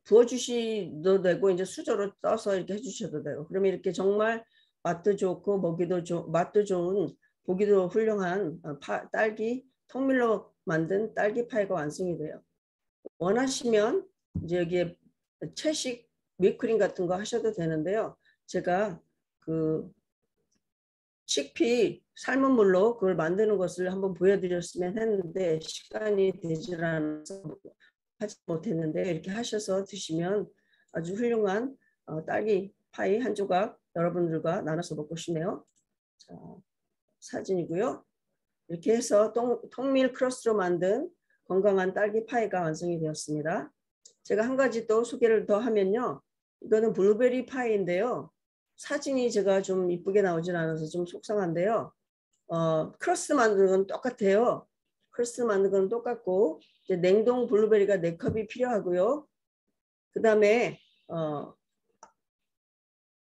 부어 주시도 되고 이제 수저로 떠서 이렇게 해 주셔도 돼요. 그러면 이렇게 정말 맛도 좋고 맛도 좋은 보기도 훌륭한 딸기 통밀로 만든 딸기 파이가 완성이 돼요. 원하시면 이제 여기에 채식 위크림 같은 거 하셔도 되는데요. 제가 그 식피 삶은 물로 그걸 만드는 것을 한번 보여드렸으면 했는데 시간이 되질 않아서 하지 못했는데 이렇게 하셔서 드시면 아주 훌륭한 딸기 파이 한 조각 여러분들과 나눠서 먹고 싶네요. 자, 사진이고요. 이렇게 해서 통밀 크러스트로 만든 건강한 딸기 파이가 완성이 되었습니다. 제가 한 가지 또 소개를 더 하면요. 이거는 블루베리 파이인데요. 사진이 제가 좀 이쁘게 나오진 않아서 좀 속상한데요. 크러스트 만드는 건 똑같아요. 크러스트 만드는 건 똑같고 이제 냉동 블루베리가 4컵이 필요하고요. 그 다음에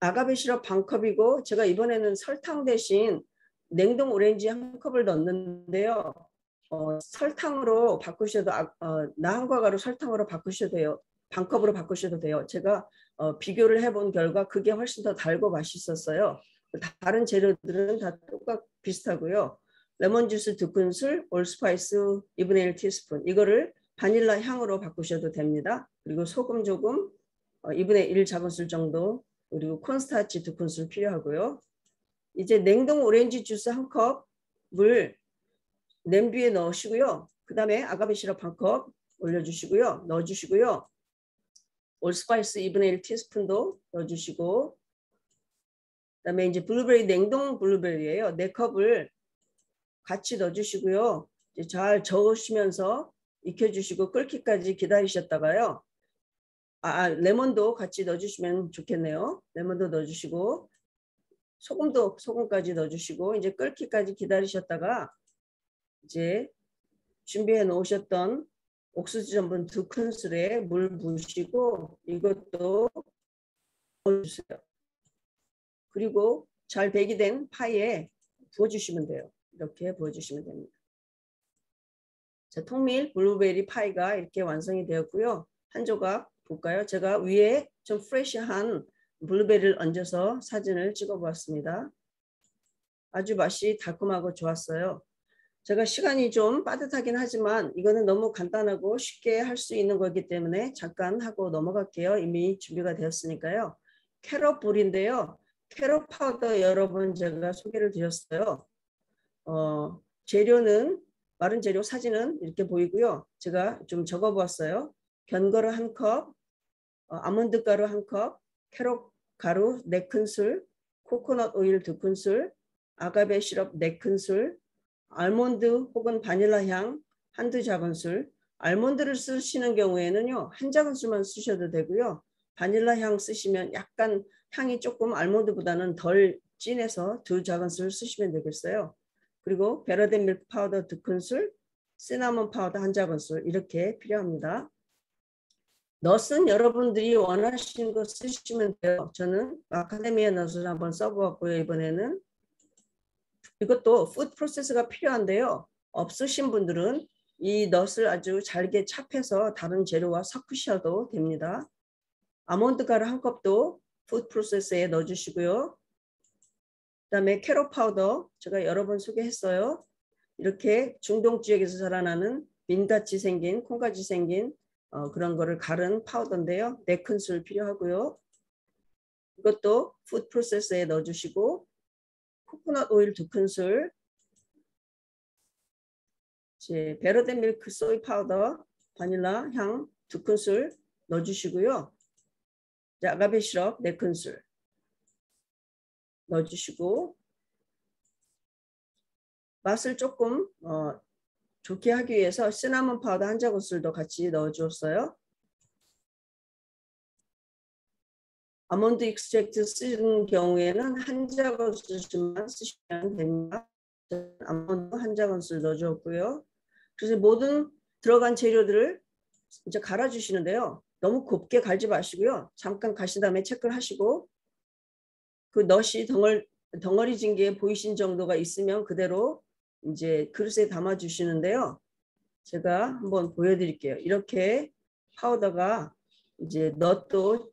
아가베 시럽 반컵이고 제가 이번에는 설탕 대신 냉동 오렌지 1컵을 넣었는데요. 설탕으로 바꾸셔도 나한과 가루 설탕으로 바꾸셔도 돼요. 반컵으로 바꾸셔도 돼요. 제가 비교를 해본 결과 그게 훨씬 더 달고 맛있었어요. 다른 재료들은 다 비슷하고요. 레몬 주스 2큰술, 올스파이스 2분의 1 티스푼 이거를 바닐라 향으로 바꾸셔도 됩니다. 그리고 소금 조금 2분의 1 작은술 정도 그리고 콘스타치 2큰술 필요하고요. 이제 냉동 오렌지 주스 1컵 물 냄비에 넣으시고요. 그 다음에 아가베 시럽 1컵 올려주시고요. 넣어주시고요. 올스파이스 2분의 1 티스푼도 넣어주시고 그 다음에 이제 블루베리 냉동 블루베리예요. 4컵을 같이 넣어주시고요. 이제 잘 저으시면서 익혀주시고 끓기까지 기다리셨다가요. 레몬도 같이 넣어주시면 좋겠네요. 레몬도 넣어주시고 소금까지 넣어주시고 이제 끓기까지 기다리셨다가 이제 준비해 놓으셨던 옥수수 전분 2큰술에 물 부으시고 이것도 넣어주세요. 그리고 잘 배기된 파이에 부어주시면 돼요. 이렇게 부어주시면 됩니다. 자, 통밀 블루베리 파이가 이렇게 완성이 되었고요. 한 조각 볼까요? 제가 위에 좀 프레시한 블루베리를 얹어서 사진을 찍어 보았습니다. 아주 맛이 달콤하고 좋았어요. 제가 시간이 좀 빠듯하긴 하지만 이거는 너무 간단하고 쉽게 할 수 있는 거기 때문에 잠깐 하고 넘어갈게요. 이미 준비가 되었으니까요. 캐럿볼인데요. 캐럿 파우더 여러분 제가 소개를 드렸어요. 재료는 마른 재료 사진은 이렇게 보이고요. 제가 좀 적어보았어요. 견과류 1컵, 아몬드 가루 1컵, 캐럿 가루 4큰술, 코코넛 오일 2큰술, 아가베 시럽 4큰술, 알몬드 혹은 바닐라 향 1~2작은술. 알몬드를 쓰시는 경우에는요. 1작은술만 쓰셔도 되고요. 바닐라 향 쓰시면 약간 향이 조금 알몬드보다는 덜 진해서 2작은술 쓰시면 되겠어요. 그리고 베러덴 밀크 파우더 2큰술, 시나몬 파우더 1작은술 이렇게 필요합니다. 넛은 여러분들이 원하시는 거 쓰시면 돼요. 저는 마카데미아 넛을 한번 써보았고요. 이번에는 이것도 푸드 프로세스가 필요한데요. 없으신 분들은 이 넛을 아주 잘게 찹해서 다른 재료와 섞으셔도 됩니다. 아몬드 가루 1컵도 푸드 프로세스에 넣어주시고요. 그다음에 캐럿 파우더 제가 여러 번 소개했어요. 이렇게 중동 지역에서 자라나는 민같이 생긴 콩같이 생긴 그런 거를 갈은 파우더인데요. 4큰술 필요하고요. 이것도 푸드 프로세스에 넣어주시고 코코넛 오일 2큰술, 베러덴 밀크 소이 파우더, 바닐라 향 2큰술 넣어주시고요. 아가베 시럽 4큰술 넣어주시고 맛을 조금 좋게 하기 위해서 시나몬 파우더 1작은술도 같이 넣어주었어요. 아몬드 익스트랙트 쓰는 경우에는 1작은술만 쓰시면 됩니다. 아몬드 1작은술 넣어주었고요. 그래서 모든 들어간 재료들을 이제 갈아주시는데요. 너무 곱게 갈지 마시고요. 잠깐 가신 다음에 체크를 하시고 그 넛이 덩어리진 게 보이신 정도가 있으면 그대로 이제 그릇에 담아 주시는데요. 제가 한번 보여드릴게요. 이렇게 파우더가 이제 넛도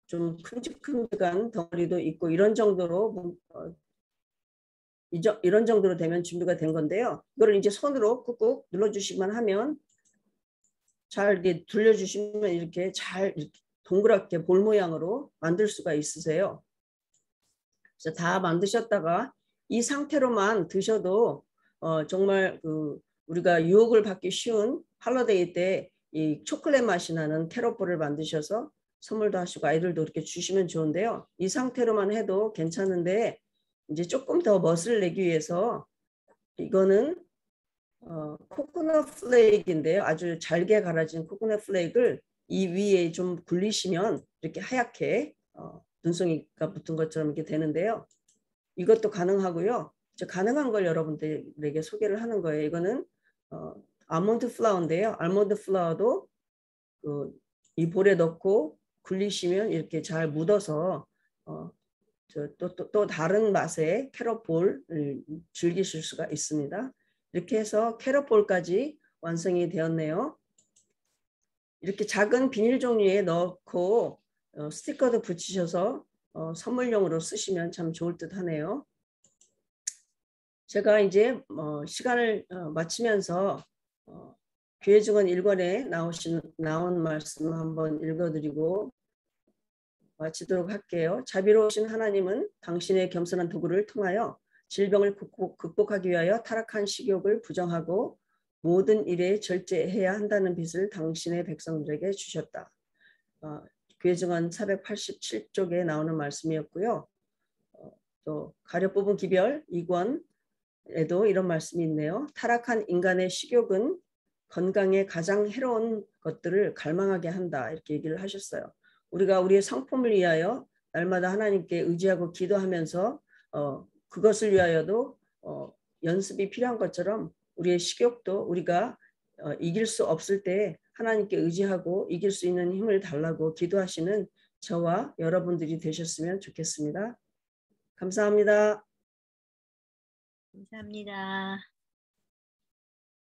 좀 큼직큼직한 덩어리도 있고 이런 정도로 이런 정도로 되면 준비가 된 건데요. 이거를 이제 손으로 꾹꾹 눌러주시기만 하면 잘 이렇게 돌려주시면 이렇게 잘 동그랗게 볼 모양으로 만들 수가 있으세요. 그래서 다 만드셨다가 이 상태로만 드셔도 정말 우리가 유혹을 받기 쉬운 할러데이 때 이 초콜릿 맛이 나는 캐럿볼을 만드셔서 선물도 하시고 아이들도 이렇게 주시면 좋은데요. 이 상태로만 해도 괜찮은데 이제 조금 더 멋을 내기 위해서 이거는 코코넛 플레이크인데요. 아주 잘게 갈아진 코코넛 플레이크를 이 위에 좀 굴리시면 이렇게 하얗게 눈송이가 붙은 것처럼 이렇게 되는데요. 이것도 가능하고요. 가능한 걸 여러분들에게 소개를 하는 거예요. 이거는 아몬드 플라워인데요. 아몬드 플라워도 이 볼에 넣고 굴리시면 이렇게 잘 묻어서 또 다른 맛의 캐럿볼을 즐기실 수가 있습니다. 이렇게 해서 캐럿볼까지 완성이 되었네요. 이렇게 작은 비닐 종류에 넣고 스티커도 붙이셔서 선물용으로 쓰시면 참 좋을 듯 하네요. 제가 이제 시간을 마치면서 교회 증언 1권에 나온 말씀 한번 읽어드리고 마치도록 할게요. 자비로우신 하나님은 당신의 겸손한 도구를 통하여 질병을 극복하기 위하여 타락한 식욕을 부정하고 모든 일에 절제해야 한다는 빛을 당신의 백성들에게 주셨다. 교회 증언 487쪽에 나오는 말씀이었고요. 또 가려 뽑은 기별 2권에도 이런 말씀이 있네요. 타락한 인간의 식욕은 건강에 가장 해로운 것들을 갈망하게 한다. 이렇게 얘기를 하셨어요. 우리가 우리의 성품을 위하여 날마다 하나님께 의지하고 기도하면서 그것을 위하여도 연습이 필요한 것처럼 우리의 식욕도 우리가 이길 수 없을 때 하나님께 의지하고 이길 수 있는 힘을 달라고 기도하시는 저와 여러분들이 되셨으면 좋겠습니다. 감사합니다. 감사합니다.